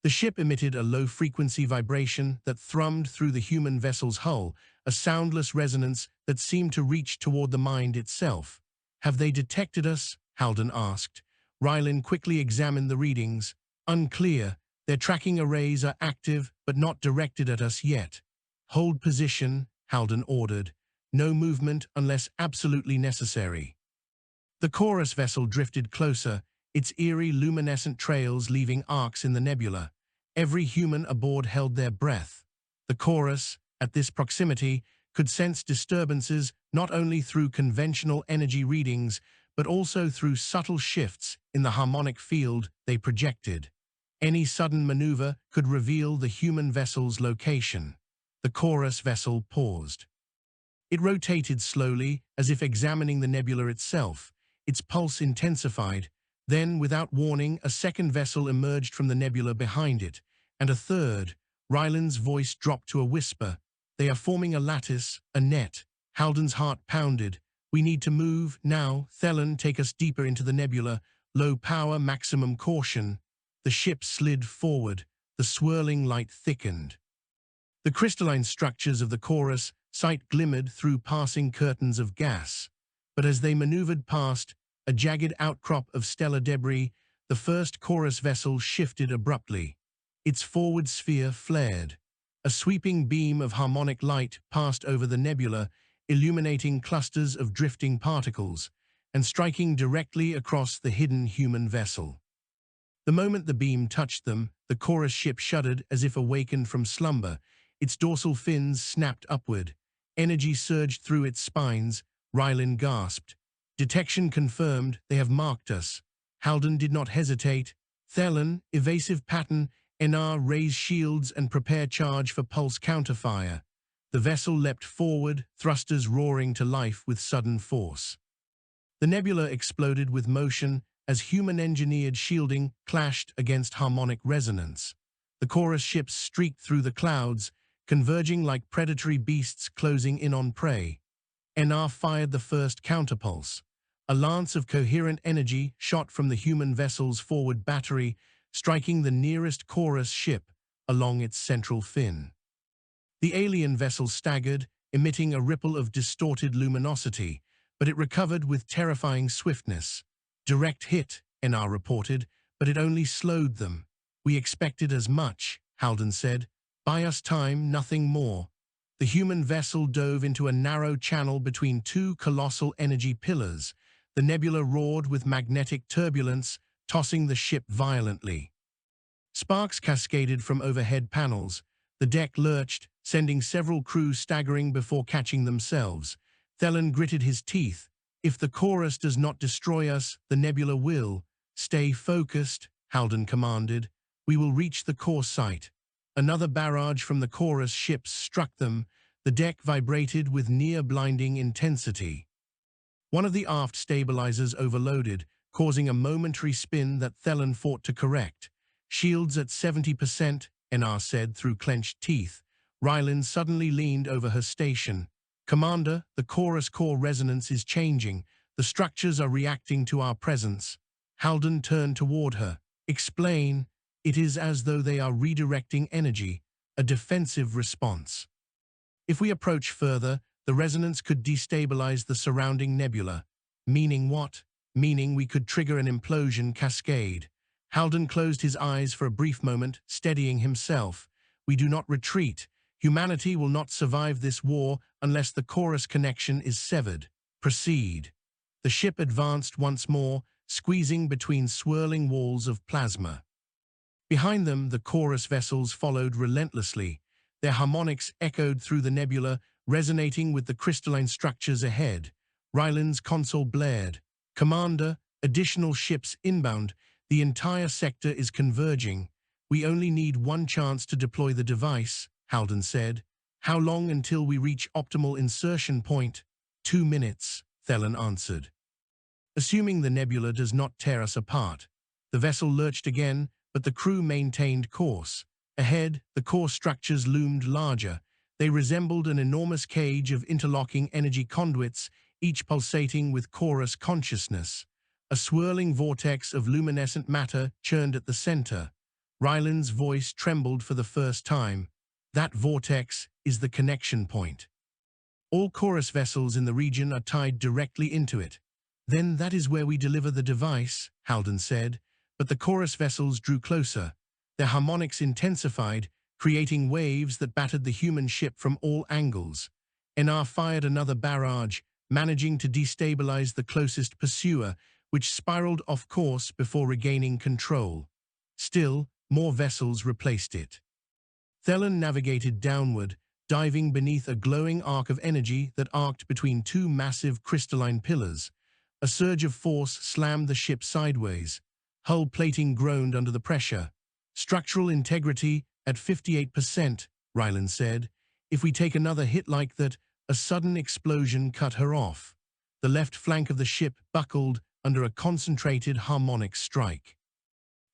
The ship emitted a low-frequency vibration that thrummed through the human vessel's hull, a soundless resonance that seemed to reach toward the mind itself. "Have they detected us?" Halden asked. Rylan quickly examined the readings. "Unclear. Their tracking arrays are active but not directed at us yet." "Hold position," Halden ordered. "No movement unless absolutely necessary." The chorus vessel drifted closer, its eerie luminescent trails leaving arcs in the nebula. Every human aboard held their breath. The chorus, at this proximity, could sense disturbances not only through conventional energy readings, but also through subtle shifts in the harmonic field they projected. Any sudden maneuver could reveal the human vessel's location. The chorus vessel paused. It rotated slowly, as if examining the nebula itself. Its pulse intensified. Then, without warning, a second vessel emerged from the nebula behind it, and a third. Ryland's voice dropped to a whisper. They are forming a lattice, a net. Halden's heart pounded. We need to move, now. Thelen, take us deeper into the nebula. Low power, maximum caution. The ship slid forward. The swirling light thickened. The crystalline structures of the chorus sight glimmered through passing curtains of gas. But as they maneuvered past a jagged outcrop of stellar debris, the first chorus vessel shifted abruptly. Its forward sphere flared. A sweeping beam of harmonic light passed over the nebula, illuminating clusters of drifting particles, and striking directly across the hidden human vessel. The moment the beam touched them, the chorus ship shuddered as if awakened from slumber. Its dorsal fins snapped upward. Energy surged through its spines. Ryland gasped. Detection confirmed. They have marked us. Halden did not hesitate. Thelen, evasive pattern. NR, raise shields and prepare charge for pulse counterfire. The vessel leapt forward, thrusters roaring to life with sudden force. The nebula exploded with motion as human-engineered shielding clashed against harmonic resonance. The chorus ships streaked through the clouds, converging like predatory beasts closing in on prey. NR fired the first counterpulse. A lance of coherent energy shot from the human vessel's forward battery, striking the nearest chorus ship along its central fin. The alien vessel staggered, emitting a ripple of distorted luminosity, but it recovered with terrifying swiftness. Direct hit, NR reported, but it only slowed them. We expected as much, Halden said. Buy us time, nothing more. The human vessel dove into a narrow channel between two colossal energy pillars. The nebula roared with magnetic turbulence, tossing the ship violently. Sparks cascaded from overhead panels. The deck lurched, sending several crew staggering before catching themselves. Thelen gritted his teeth. If the chorus does not destroy us, the nebula will. Stay focused, Halden commanded. We will reach the core site. Another barrage from the chorus ships struck them. The deck vibrated with near-blinding intensity. One of the aft stabilizers overloaded, causing a momentary spin that Thelen fought to correct. Shields at 70%, NR said through clenched teeth. Ryland suddenly leaned over her station. Commander, the chorus core resonance is changing. The structures are reacting to our presence. Halden turned toward her. Explain. It is as though they are redirecting energy, a defensive response. If we approach further, the resonance could destabilize the surrounding nebula. Meaning what? Meaning we could trigger an implosion cascade. Halden closed his eyes for a brief moment, steadying himself. We do not retreat. Humanity will not survive this war unless the chorus connection is severed. Proceed. The ship advanced once more, squeezing between swirling walls of plasma. Behind them, the chorus vessels followed relentlessly. Their harmonics echoed through the nebula, resonating with the crystalline structures ahead. Ryland's console blared. Commander, additional ships inbound. The entire sector is converging. We only need one chance to deploy the device, Halden said. How long until we reach optimal insertion point? 2 minutes, Thelen answered. Assuming the nebula does not tear us apart. The vessel lurched again, but the crew maintained course. Ahead, the core structures loomed larger. They resembled an enormous cage of interlocking energy conduits, each pulsating with chorus consciousness. A swirling vortex of luminescent matter churned at the center. Ryland's voice trembled for the first time. That vortex is the connection point. All chorus vessels in the region are tied directly into it. Then that is where we deliver the device, Halden said, but the chorus vessels drew closer. Their harmonics intensified, creating waves that battered the human ship from all angles. NR fired another barrage, managing to destabilize the closest pursuer, which spiraled off course before regaining control. Still, more vessels replaced it. Thelen navigated downward, diving beneath a glowing arc of energy that arced between two massive crystalline pillars. A surge of force slammed the ship sideways. Hull plating groaned under the pressure. Structural integrity at 58%, Ryland said. If we take another hit like that, a sudden explosion cut her off. The left flank of the ship buckled, under a concentrated harmonic strike.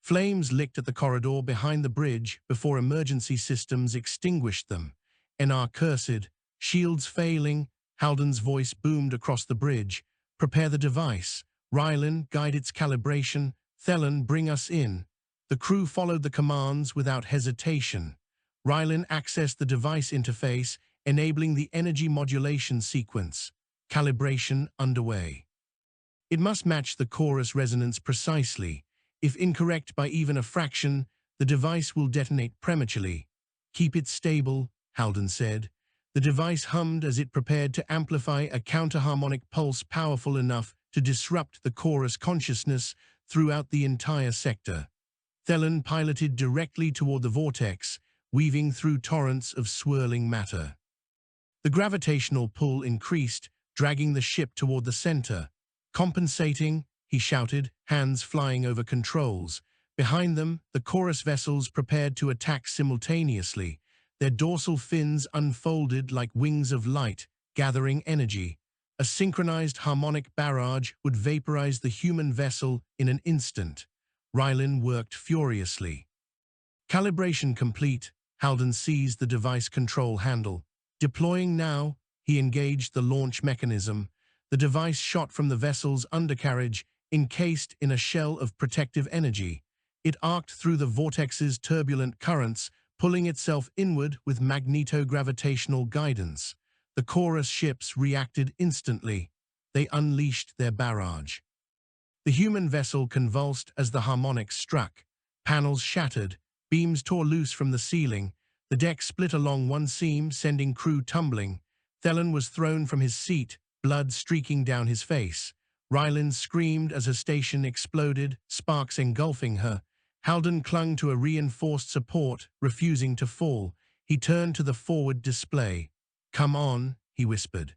Flames licked at the corridor behind the bridge before emergency systems extinguished them. NR cursed, shields failing, Halden's voice boomed across the bridge. Prepare the device. Rylan, guide its calibration. Thelen, bring us in. The crew followed the commands without hesitation. Rylan accessed the device interface, enabling the energy modulation sequence. Calibration underway. It must match the chorus resonance precisely. If incorrect by even a fraction, the device will detonate prematurely. Keep it stable, Halden said. The device hummed as it prepared to amplify a counterharmonic pulse powerful enough to disrupt the chorus consciousness throughout the entire sector. Thelen piloted directly toward the vortex, weaving through torrents of swirling matter. The gravitational pull increased, dragging the ship toward the center. Compensating, he shouted, hands flying over controls. Behind them, the chorus vessels prepared to attack simultaneously. Their dorsal fins unfolded like wings of light, gathering energy. A synchronized harmonic barrage would vaporize the human vessel in an instant. Rylan worked furiously. Calibration complete, Halden seized the device control handle. Deploying now, he engaged the launch mechanism. The device shot from the vessel's undercarriage, encased in a shell of protective energy. It arced through the vortex's turbulent currents, pulling itself inward with magnetogravitational guidance. The chorus ships reacted instantly. They unleashed their barrage. The human vessel convulsed as the harmonics struck. Panels shattered, beams tore loose from the ceiling. The deck split along one seam, sending crew tumbling. Thelen was thrown from his seat, blood streaking down his face. Rylan screamed as her station exploded, sparks engulfing her. Halden clung to a reinforced support, refusing to fall. He turned to the forward display. "Come on," he whispered.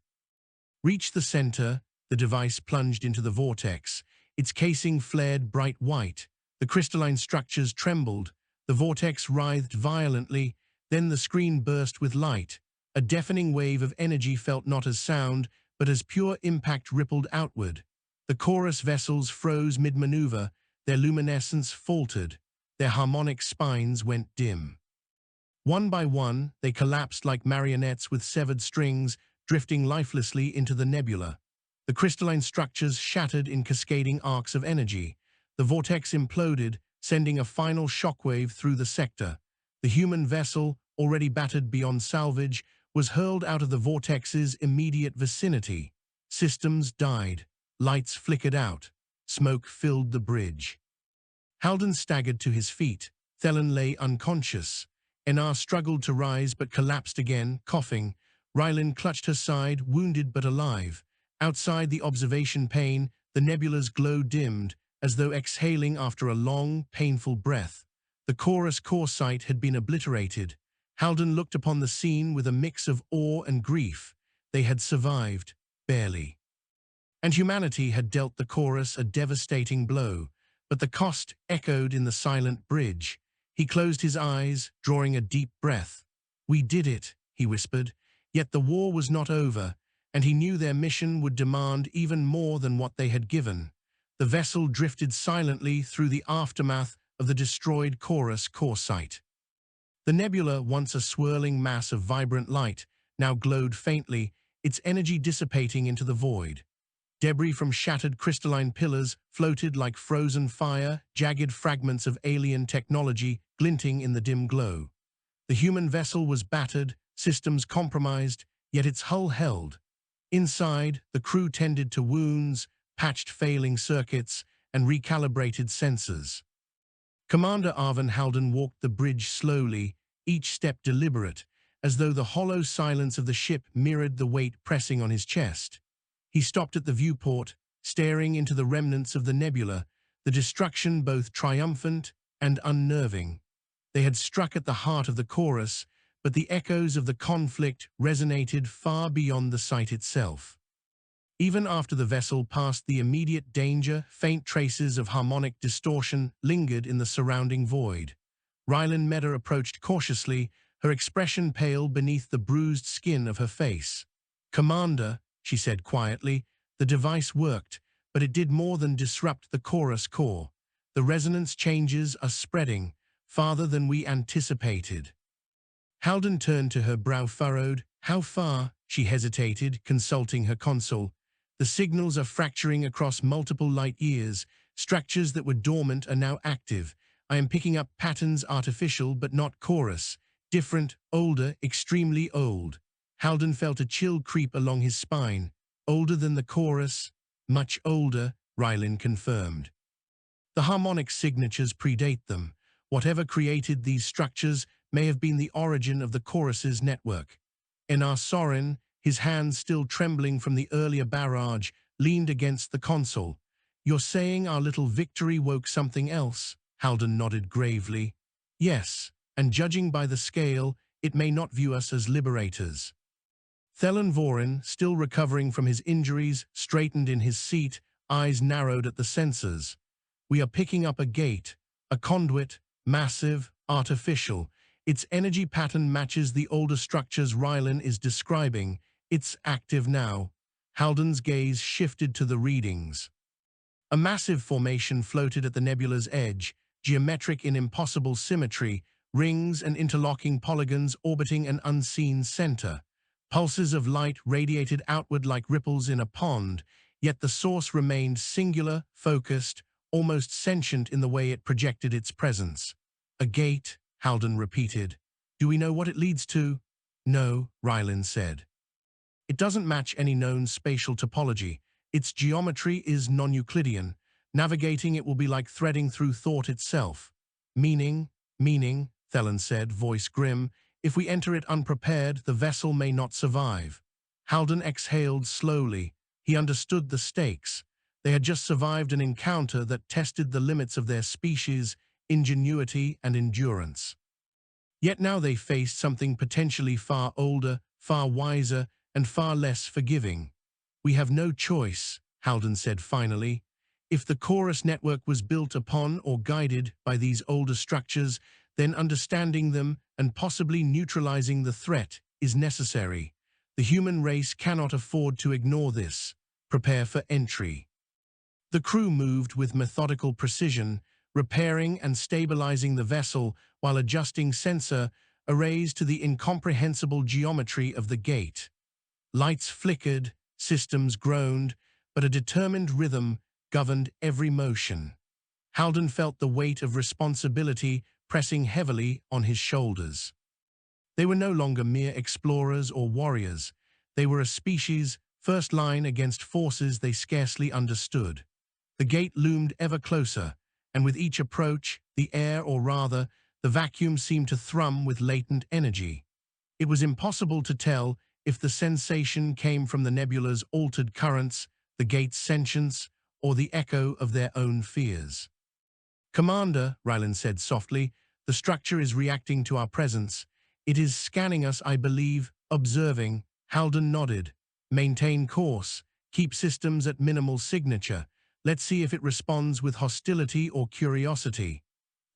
Reached the center, the device plunged into the vortex. Its casing flared bright white. The crystalline structures trembled. The vortex writhed violently. Then the screen burst with light. A deafening wave of energy felt not as sound, but as pure impact rippled outward. The chorus vessels froze mid-maneuver. Their luminescence faltered. Their harmonic spines went dim. One by one, they collapsed like marionettes with severed strings, drifting lifelessly into the nebula. The crystalline structures shattered in cascading arcs of energy. The vortex imploded, sending a final shockwave through the sector. The human vessel, already battered beyond salvage, was hurled out of the vortex's immediate vicinity. Systems died. Lights flickered out. Smoke filled the bridge. Halden staggered to his feet. Thelen lay unconscious. NR struggled to rise but collapsed again, coughing. Rylan clutched her side, wounded but alive. Outside the observation pane, the nebula's glow dimmed, as though exhaling after a long, painful breath. The chorus core site had been obliterated. Halden looked upon the scene with a mix of awe and grief. They had survived, barely. And humanity had dealt the chorus a devastating blow, but the cost echoed in the silent bridge. He closed his eyes, drawing a deep breath. "We did it," he whispered. Yet the war was not over, and he knew their mission would demand even more than what they had given. The vessel drifted silently through the aftermath of the destroyed chorus core site. The nebula, once a swirling mass of vibrant light, now glowed faintly, its energy dissipating into the void. Debris from shattered crystalline pillars floated like frozen fire, jagged fragments of alien technology glinting in the dim glow. The human vessel was battered, systems compromised, yet its hull held. Inside, the crew tended to wounds, patched failing circuits, and recalibrated sensors. Commander Arvin Halden walked the bridge slowly, each step deliberate, as though the hollow silence of the ship mirrored the weight pressing on his chest. He stopped at the viewport, staring into the remnants of the nebula, the destruction both triumphant and unnerving. They had struck at the heart of the chorus, but the echoes of the conflict resonated far beyond the site itself. Even after the vessel passed the immediate danger, faint traces of harmonic distortion lingered in the surrounding void. Rylan Meda approached cautiously, her expression pale beneath the bruised skin of her face. "Commander," she said quietly, "the device worked, but it did more than disrupt the chorus core. The resonance changes are spreading farther than we anticipated. Halden turned to her, brow furrowed. How far? She hesitated, consulting her console. The signals are fracturing across multiple light years. Structures that were dormant are now active. I am picking up patterns, artificial but not chorus. Different, older, extremely old. Halden felt a chill creep along his spine. Older than the chorus? Much older, Rylin confirmed. The harmonic signatures predate them. Whatever created these structures may have been the origin of the chorus's network. Enar Sorin, his hands still trembling from the earlier barrage, leaned against the console. You're saying our little victory woke something else? Halden nodded gravely. Yes, and judging by the scale, it may not view us as liberators. Thelen Vorin, still recovering from his injuries, straightened in his seat, eyes narrowed at the sensors. We are picking up a gate, a conduit, massive, artificial. Its energy pattern matches the older structures Rylin is describing. It's active now. Halden's gaze shifted to the readings. A massive formation floated at the nebula's edge, geometric in impossible symmetry, rings and interlocking polygons orbiting an unseen center. Pulses of light radiated outward like ripples in a pond, yet the source remained singular, focused, almost sentient in the way it projected its presence. A gate, Halden repeated. Do we know what it leads to? No, Rylin said. It doesn't match any known spatial topology. Its geometry is non-Euclidean. Navigating it will be like threading through thought itself. Meaning, Thelen said, voice grim. If we enter it unprepared, the vessel may not survive. Halden exhaled slowly. He understood the stakes. They had just survived an encounter that tested the limits of their species' ingenuity and endurance. Yet now they faced something potentially far older, far wiser, and far less forgiving. We have no choice, Halden said finally. If the chorus network was built upon or guided by these older structures, then understanding them and possibly neutralizing the threat is necessary. The human race cannot afford to ignore this. Prepare for entry. The crew moved with methodical precision, repairing and stabilizing the vessel while adjusting sensor arrays to the incomprehensible geometry of the gate. Lights flickered, systems groaned, but a determined rhythm governed every motion. Halden felt the weight of responsibility pressing heavily on his shoulders. They were no longer mere explorers or warriors. They were a species, first line against forces they scarcely understood. The gate loomed ever closer, and with each approach, the air, or rather, the vacuum seemed to thrum with latent energy. It was impossible to tell if the sensation came from the nebula's altered currents, the gate's sentience, or the echo of their own fears. Commander, Rylin said softly, the structure is reacting to our presence. It is scanning us, I believe, observing. Halden nodded. Maintain course. Keep systems at minimal signature. Let's see if it responds with hostility or curiosity.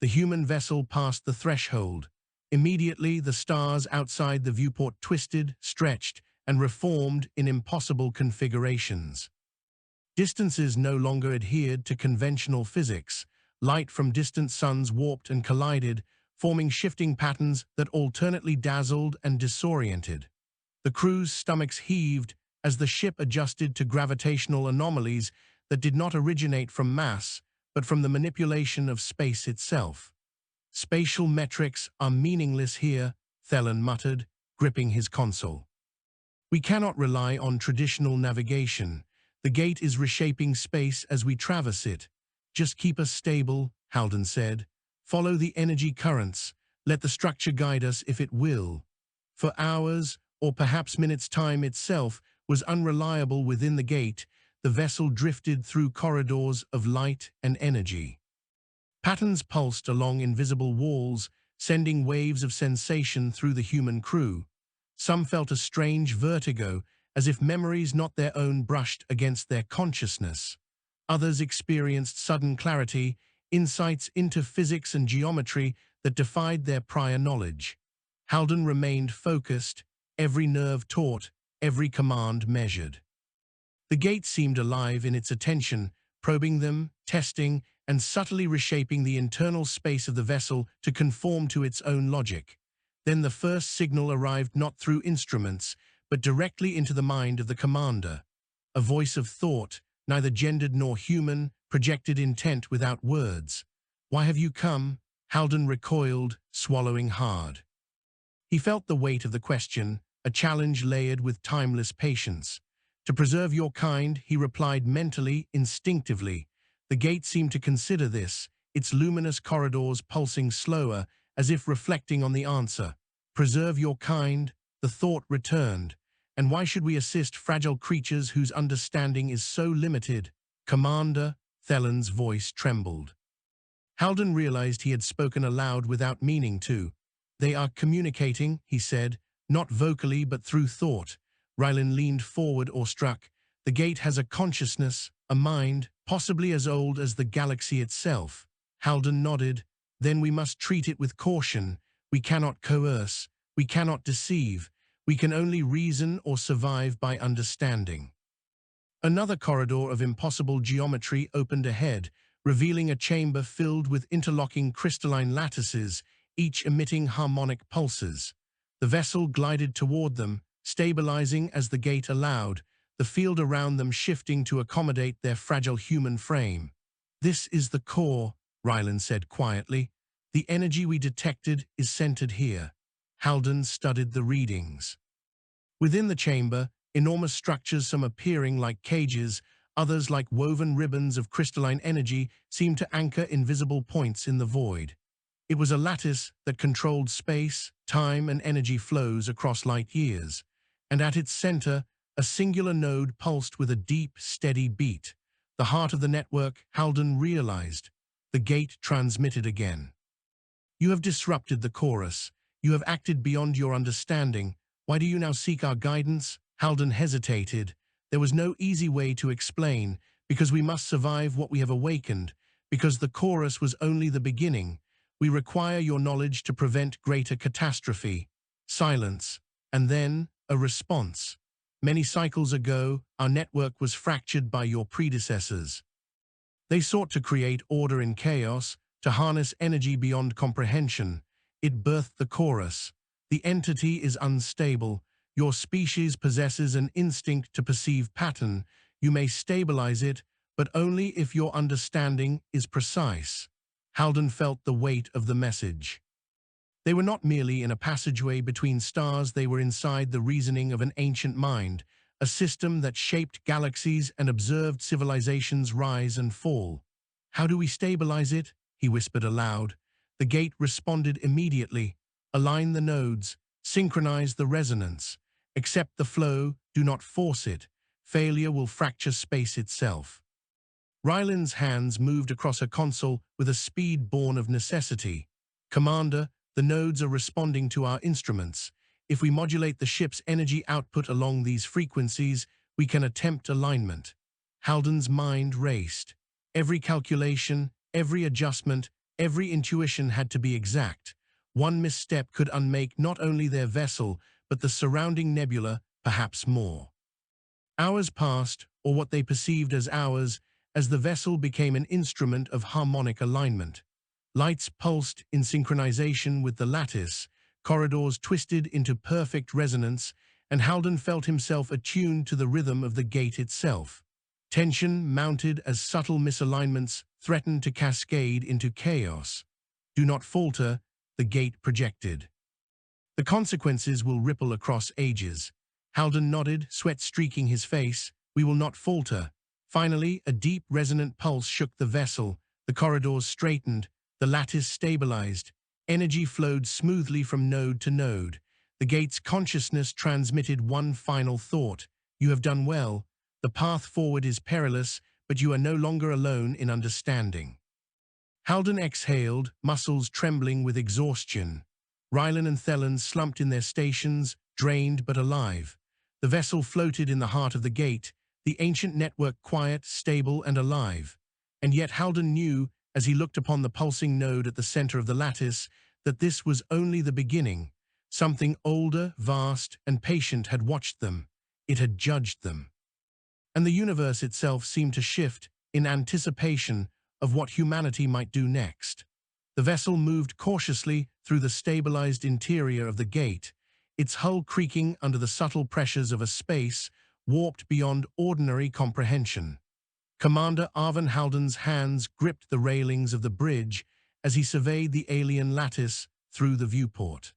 The human vessel passed the threshold. Immediately, the stars outside the viewport twisted, stretched, and reformed in impossible configurations. Distances no longer adhered to conventional physics. Light from distant suns warped and collided, forming shifting patterns that alternately dazzled and disoriented. The crew's stomachs heaved as the ship adjusted to gravitational anomalies that did not originate from mass, but from the manipulation of space itself. Spatial metrics are meaningless here, Thelen muttered, gripping his console. We cannot rely on traditional navigation. The gate is reshaping space as we traverse it. Just keep us stable, Halden said. Follow the energy currents. Let the structure guide us if it will. For hours, or perhaps minutes, time itself was unreliable within the gate. The vessel drifted through corridors of light and energy. Patterns pulsed along invisible walls, sending waves of sensation through the human crew. Some felt a strange vertigo, as if memories not their own brushed against their consciousness. Others experienced sudden clarity, insights into physics and geometry that defied their prior knowledge. Halden remained focused, every nerve taut, every command measured. The gate seemed alive in its attention, probing them, testing, and subtly reshaping the internal space of the vessel to conform to its own logic. Then the first signal arrived not through instruments, but directly into the mind of the commander. A voice of thought, neither gendered nor human, projected intent without words. "Why have you come?" Halden recoiled, swallowing hard. He felt the weight of the question, a challenge layered with timeless patience. "To preserve your kind," he replied mentally, instinctively. The gate seemed to consider this, its luminous corridors pulsing slower, as if reflecting on the answer. "Preserve your kind," the thought returned. "And why should we assist fragile creatures whose understanding is so limited?" "Commander," Thelen's voice trembled. Halden realized he had spoken aloud without meaning to. "They are communicating," he said, "not vocally but through thought." Rylan leaned forward or struck. "The gate has a consciousness, a mind, possibly as old as the galaxy itself." Halden nodded. "Then we must treat it with caution. We cannot coerce. We cannot deceive. We can only reason or survive by understanding." Another corridor of impossible geometry opened ahead, revealing a chamber filled with interlocking crystalline lattices, each emitting harmonic pulses. The vessel glided toward them, stabilizing as the gate allowed, the field around them shifting to accommodate their fragile human frame. "This is the core," Rylan said quietly. "The energy we detected is centered here." Halden studied the readings. Within the chamber, enormous structures, some appearing like cages, others like woven ribbons of crystalline energy, seemed to anchor invisible points in the void. It was a lattice that controlled space, time, and energy flows across light years. And at its center, a singular node pulsed with a deep, steady beat. The heart of the network, Halden realized. The gate transmitted again. "You have disrupted the chorus. You have acted beyond your understanding. Why do you now seek our guidance?" Halden hesitated. There was no easy way to explain, because we must survive what we have awakened, because the chorus was only the beginning. We require your knowledge to prevent greater catastrophe. Silence. And then, a response. "Many cycles ago, our network was fractured by your predecessors. They sought to create order in chaos, to harness energy beyond comprehension. It birthed the chorus. The entity is unstable. Your species possesses an instinct to perceive pattern. You may stabilize it, but only if your understanding is precise." Halden felt the weight of the message. They were not merely in a passageway between stars, they were inside the reasoning of an ancient mind, a system that shaped galaxies and observed civilizations rise and fall. "How do we stabilize it?" he whispered aloud. The gate responded immediately. "Align the nodes, synchronize the resonance. Accept the flow, do not force it. Failure will fracture space itself." Ryland's hands moved across a console with a speed born of necessity. "Commander, the nodes are responding to our instruments. If we modulate the ship's energy output along these frequencies, we can attempt alignment." Halden's mind raced. Every calculation, every adjustment, every intuition had to be exact. One misstep could unmake not only their vessel, but the surrounding nebula, perhaps more. Hours passed, or what they perceived as hours, as the vessel became an instrument of harmonic alignment. Lights pulsed in synchronization with the lattice, corridors twisted into perfect resonance, and Halden felt himself attuned to the rhythm of the gate itself. Tension mounted as subtle misalignments threatened to cascade into chaos. "Do not falter," the gate projected. "The consequences will ripple across ages." Halden nodded, sweat streaking his face. "We will not falter." Finally, a deep, resonant pulse shook the vessel. The corridors straightened. The lattice stabilized. Energy flowed smoothly from node to node. The gate's consciousness transmitted one final thought. "You have done well. The path forward is perilous, but you are no longer alone in understanding." Halden exhaled, muscles trembling with exhaustion. Rylan and Thelen slumped in their stations, drained but alive. The vessel floated in the heart of the gate, the ancient network quiet, stable, and alive. And yet Halden knew, as he looked upon the pulsing node at the center of the lattice, that this was only the beginning. Something older, vast, and patient had watched them. It had judged them. and the universe itself seemed to shift in anticipation of what humanity might do next. The vessel moved cautiously through the stabilized interior of the gate, its hull creaking under the subtle pressures of a space warped beyond ordinary comprehension. Commander Arvin Halden's hands gripped the railings of the bridge as he surveyed the alien lattice through the viewport.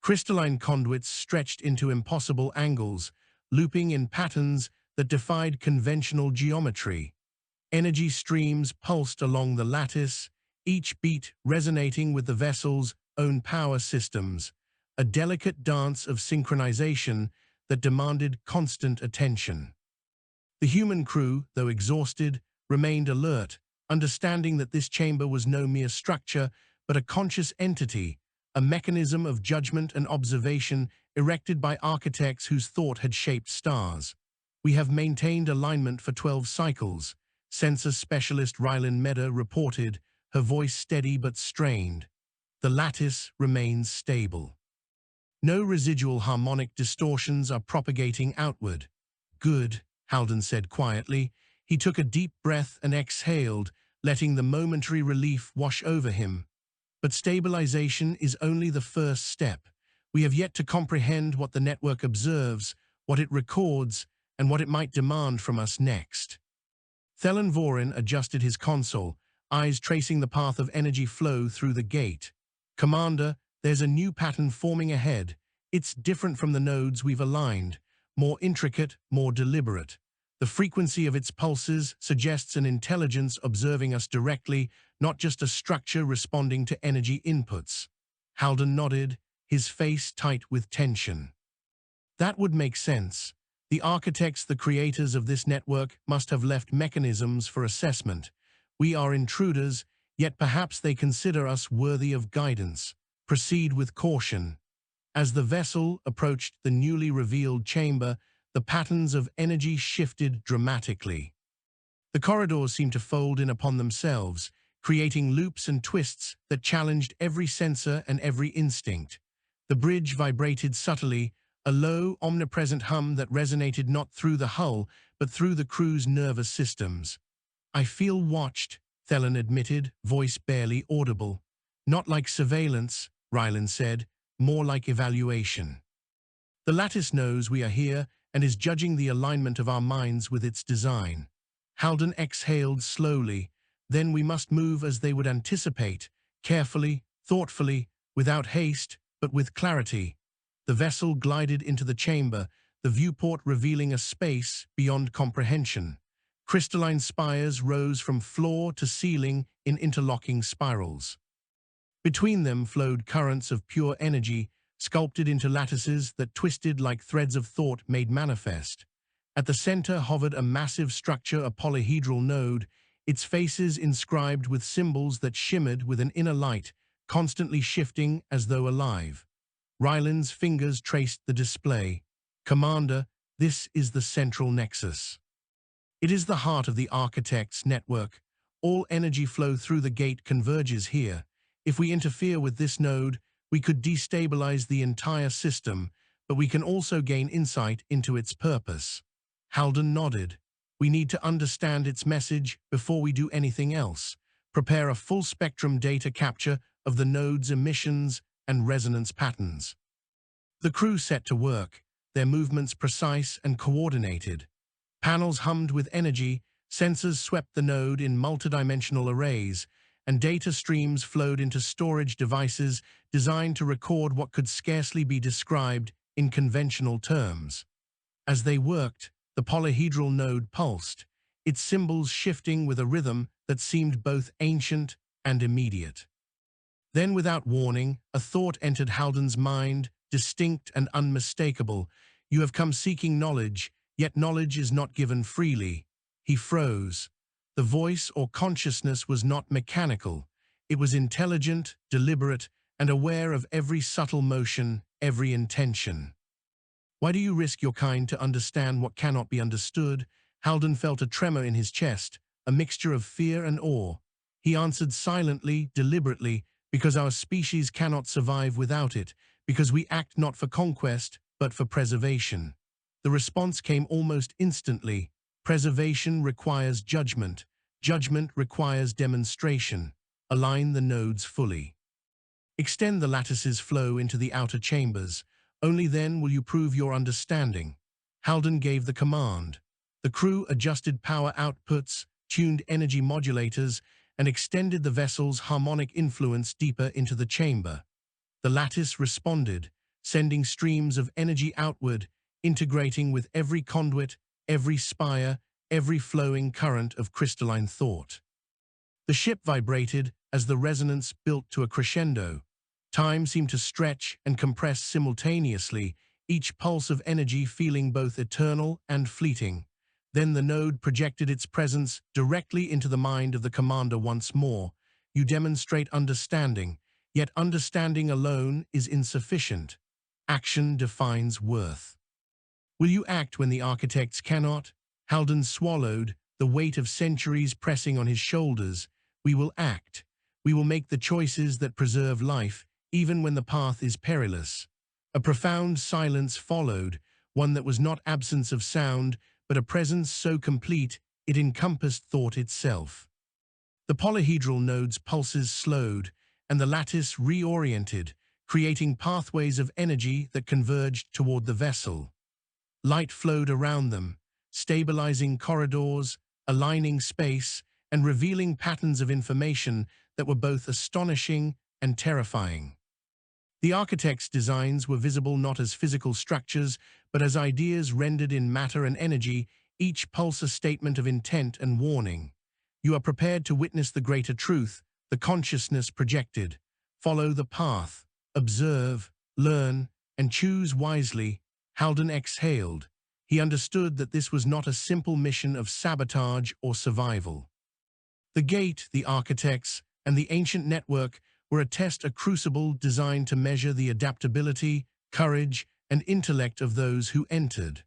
Crystalline conduits stretched into impossible angles, looping in patterns that defied conventional geometry. Energy streams pulsed along the lattice, each beat resonating with the vessel's own power systems, a delicate dance of synchronization that demanded constant attention. The human crew, though exhausted, remained alert, understanding that this chamber was no mere structure, but a conscious entity, a mechanism of judgment and observation erected by architects whose thought had shaped stars. "We have maintained alignment for 12 cycles," sensor specialist Rylan Meda reported, her voice steady but strained. "The lattice remains stable. No residual harmonic distortions are propagating outward." "Good," Halden said quietly. He took a deep breath and exhaled, letting the momentary relief wash over him. But stabilization is only the first step. We have yet to comprehend what the network observes, what it records, and what it might demand from us next. Thelen Vorin adjusted his console, eyes tracing the path of energy flow through the gate. "Commander, there's a new pattern forming ahead. It's different from the nodes we've aligned, more intricate, more deliberate. The frequency of its pulses suggests an intelligence observing us directly, not just a structure responding to energy inputs." Halden nodded, his face tight with tension. "That would make sense. The architects, the creators of this network, must have left mechanisms for assessment. We are intruders, yet perhaps they consider us worthy of guidance. Proceed with caution." As the vessel approached the newly revealed chamber, the patterns of energy shifted dramatically. The corridors seemed to fold in upon themselves, creating loops and twists that challenged every sensor and every instinct. The bridge vibrated subtly, a low, omnipresent hum that resonated not through the hull, but through the crew's nervous systems. "I feel watched," Thelen admitted, voice barely audible. "Not like surveillance," Rylan said, "more like evaluation. The lattice knows we are here and is judging the alignment of our minds with its design." Halden exhaled slowly. "Then we must move as they would anticipate, carefully, thoughtfully, without haste, but with clarity." The vessel glided into the chamber, the viewport revealing a space beyond comprehension. Crystalline spires rose from floor to ceiling in interlocking spirals. Between them flowed currents of pure energy, sculpted into lattices that twisted like threads of thought made manifest. At the center hovered a massive structure, a polyhedral node, its faces inscribed with symbols that shimmered with an inner light, constantly shifting as though alive. Ryland's fingers traced the display. "Commander, this is the central nexus. It is the heart of the architect's network. All energy flow through the gate converges here. If we interfere with this node, we could destabilize the entire system, but we can also gain insight into its purpose." Halden nodded. "We need to understand its message before we do anything else. Prepare a full-spectrum data capture of the node's emissions and resonance patterns." The crew set to work, their movements precise and coordinated. Panels hummed with energy, sensors swept the node in multidimensional arrays, and data streams flowed into storage devices designed to record what could scarcely be described in conventional terms. As they worked, the polyhedral node pulsed, its symbols shifting with a rhythm that seemed both ancient and immediate. Then, without warning, a thought entered Halden's mind, distinct and unmistakable. "You have come seeking knowledge, yet knowledge is not given freely." He froze. The voice or consciousness was not mechanical. It was intelligent, deliberate, and aware of every subtle motion, every intention. "Why do you risk your kind to understand what cannot be understood?" Halden felt a tremor in his chest, a mixture of fear and awe. He answered silently, deliberately, "Because our species cannot survive without it, because we act not for conquest, but for preservation." The response came almost instantly. Preservation requires judgment. Judgment requires demonstration. Align the nodes fully. Extend the lattice's flow into the outer chambers. Only then will you prove your understanding. Haldon gave the command. The crew adjusted power outputs, tuned energy modulators, and extended the vessel's harmonic influence deeper into the chamber. The lattice responded, sending streams of energy outward, integrating with every conduit, every spire, every flowing current of crystalline thought. The ship vibrated as the resonance built to a crescendo. Time seemed to stretch and compress simultaneously, each pulse of energy feeling both eternal and fleeting. Then the node projected its presence directly into the mind of the commander once more. You demonstrate understanding, yet understanding alone is insufficient. Action defines worth. Will you act when the architects cannot? Haldon swallowed, the weight of centuries pressing on his shoulders. We will act. We will make the choices that preserve life, even when the path is perilous. A profound silence followed, one that was not absence of sound, but a presence so complete it encompassed thought itself. The polyhedral node's pulses slowed, and the lattice reoriented, creating pathways of energy that converged toward the vessel. Light flowed around them, stabilizing corridors, aligning space, and revealing patterns of information that were both astonishing and terrifying. The architect's designs were visible not as physical structures, but as ideas rendered in matter and energy, each pulse a statement of intent and warning. You are prepared to witness the greater truth, the consciousness projected. Follow the path, observe, learn, and choose wisely. Haldon exhaled. He understood that this was not a simple mission of sabotage or survival. The gate, the architects, and the ancient network were a crucible designed to measure the adaptability, courage, and intellect of those who entered.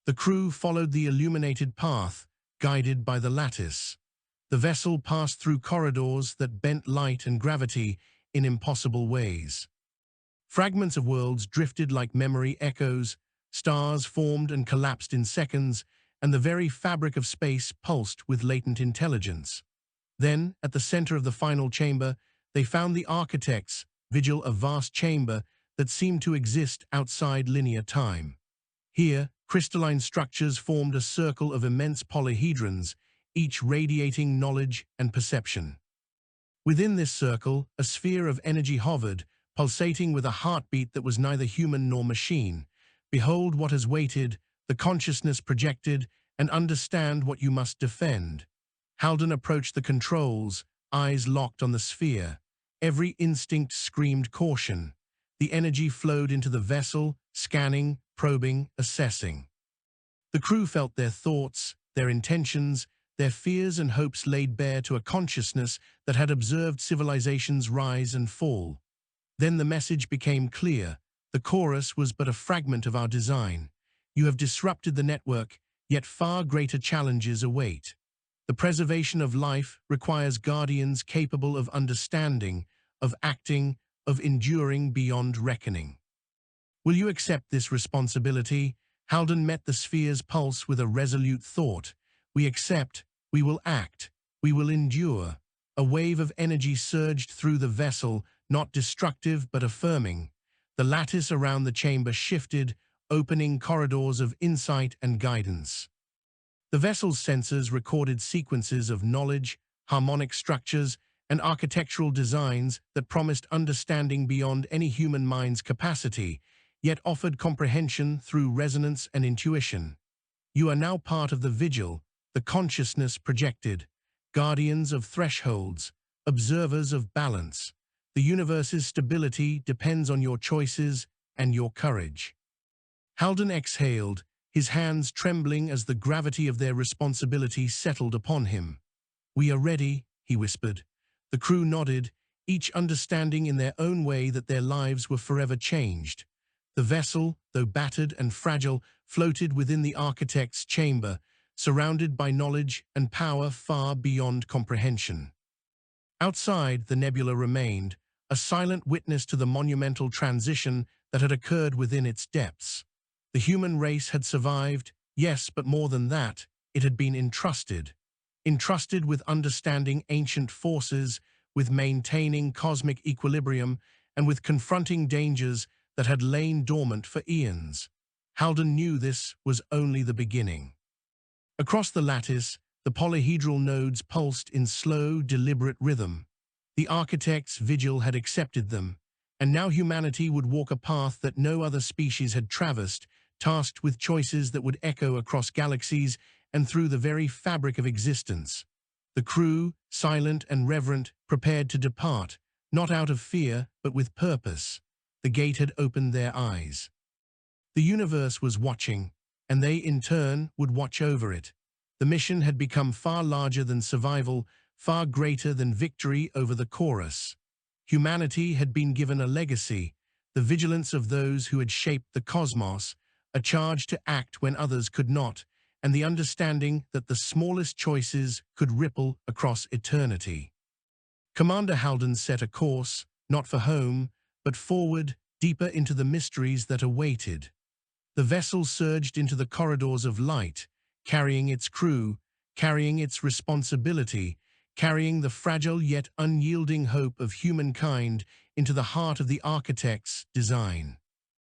The crew followed the illuminated path, guided by the lattice. The vessel passed through corridors that bent light and gravity in impossible ways. Fragments of worlds drifted like memory echoes, stars formed and collapsed in seconds, and the very fabric of space pulsed with latent intelligence. Then, at the center of the final chamber, they found the architects vigil a vast chamber that seemed to exist outside linear time. Here, crystalline structures formed a circle of immense polyhedrons, each radiating knowledge and perception. Within this circle, a sphere of energy hovered, pulsating with a heartbeat that was neither human nor machine. Behold what has waited, the consciousness projected, and understand what you must defend. Haldon approached the controls, eyes locked on the sphere. Every instinct screamed caution. The energy flowed into the vessel, scanning, probing, assessing. The crew felt their thoughts, their intentions, their fears and hopes laid bare to a consciousness that had observed civilizations rise and fall. Then the message became clear. The chorus was but a fragment of our design. You have disrupted the network, yet far greater challenges await. The preservation of life requires guardians capable of understanding, of acting, of enduring beyond reckoning. Will you accept this responsibility? Haldon met the sphere's pulse with a resolute thought. We accept, we will act, we will endure. A wave of energy surged through the vessel, not destructive but affirming. The lattice around the chamber shifted, opening corridors of insight and guidance. The vessel's sensors recorded sequences of knowledge, harmonic structures, and architectural designs that promised understanding beyond any human mind's capacity, yet offered comprehension through resonance and intuition. You are now part of the vigil, the consciousness projected, guardians of thresholds, observers of balance. The universe's stability depends on your choices and your courage. Haldon exhaled, his hands trembling as the gravity of their responsibility settled upon him. We are ready, he whispered. The crew nodded, each understanding in their own way that their lives were forever changed. The vessel, though battered and fragile, floated within the architect's chamber, surrounded by knowledge and power far beyond comprehension. Outside, the nebula remained, a silent witness to the monumental transition that had occurred within its depths. The human race had survived, yes, but more than that, it had been entrusted. Entrusted with understanding ancient forces, with maintaining cosmic equilibrium, and with confronting dangers that had lain dormant for eons. Haldon knew this was only the beginning. Across the lattice, the polyhedral nodes pulsed in slow, deliberate rhythm. The architect's vigil had accepted them, and now humanity would walk a path that no other species had traversed, tasked with choices that would echo across galaxies and through the very fabric of existence. The crew, silent and reverent, prepared to depart, not out of fear, but with purpose. The gate had opened their eyes. The universe was watching, and they in turn would watch over it. The mission had become far larger than survival, far greater than victory over the chorus. Humanity had been given a legacy, the vigilance of those who had shaped the cosmos, a charge to act when others could not, and the understanding that the smallest choices could ripple across eternity. Commander Haldon set a course, not for home, but forward, deeper into the mysteries that awaited. The vessel surged into the corridors of light, carrying its crew, carrying its responsibility, carrying the fragile yet unyielding hope of humankind into the heart of the architect's design.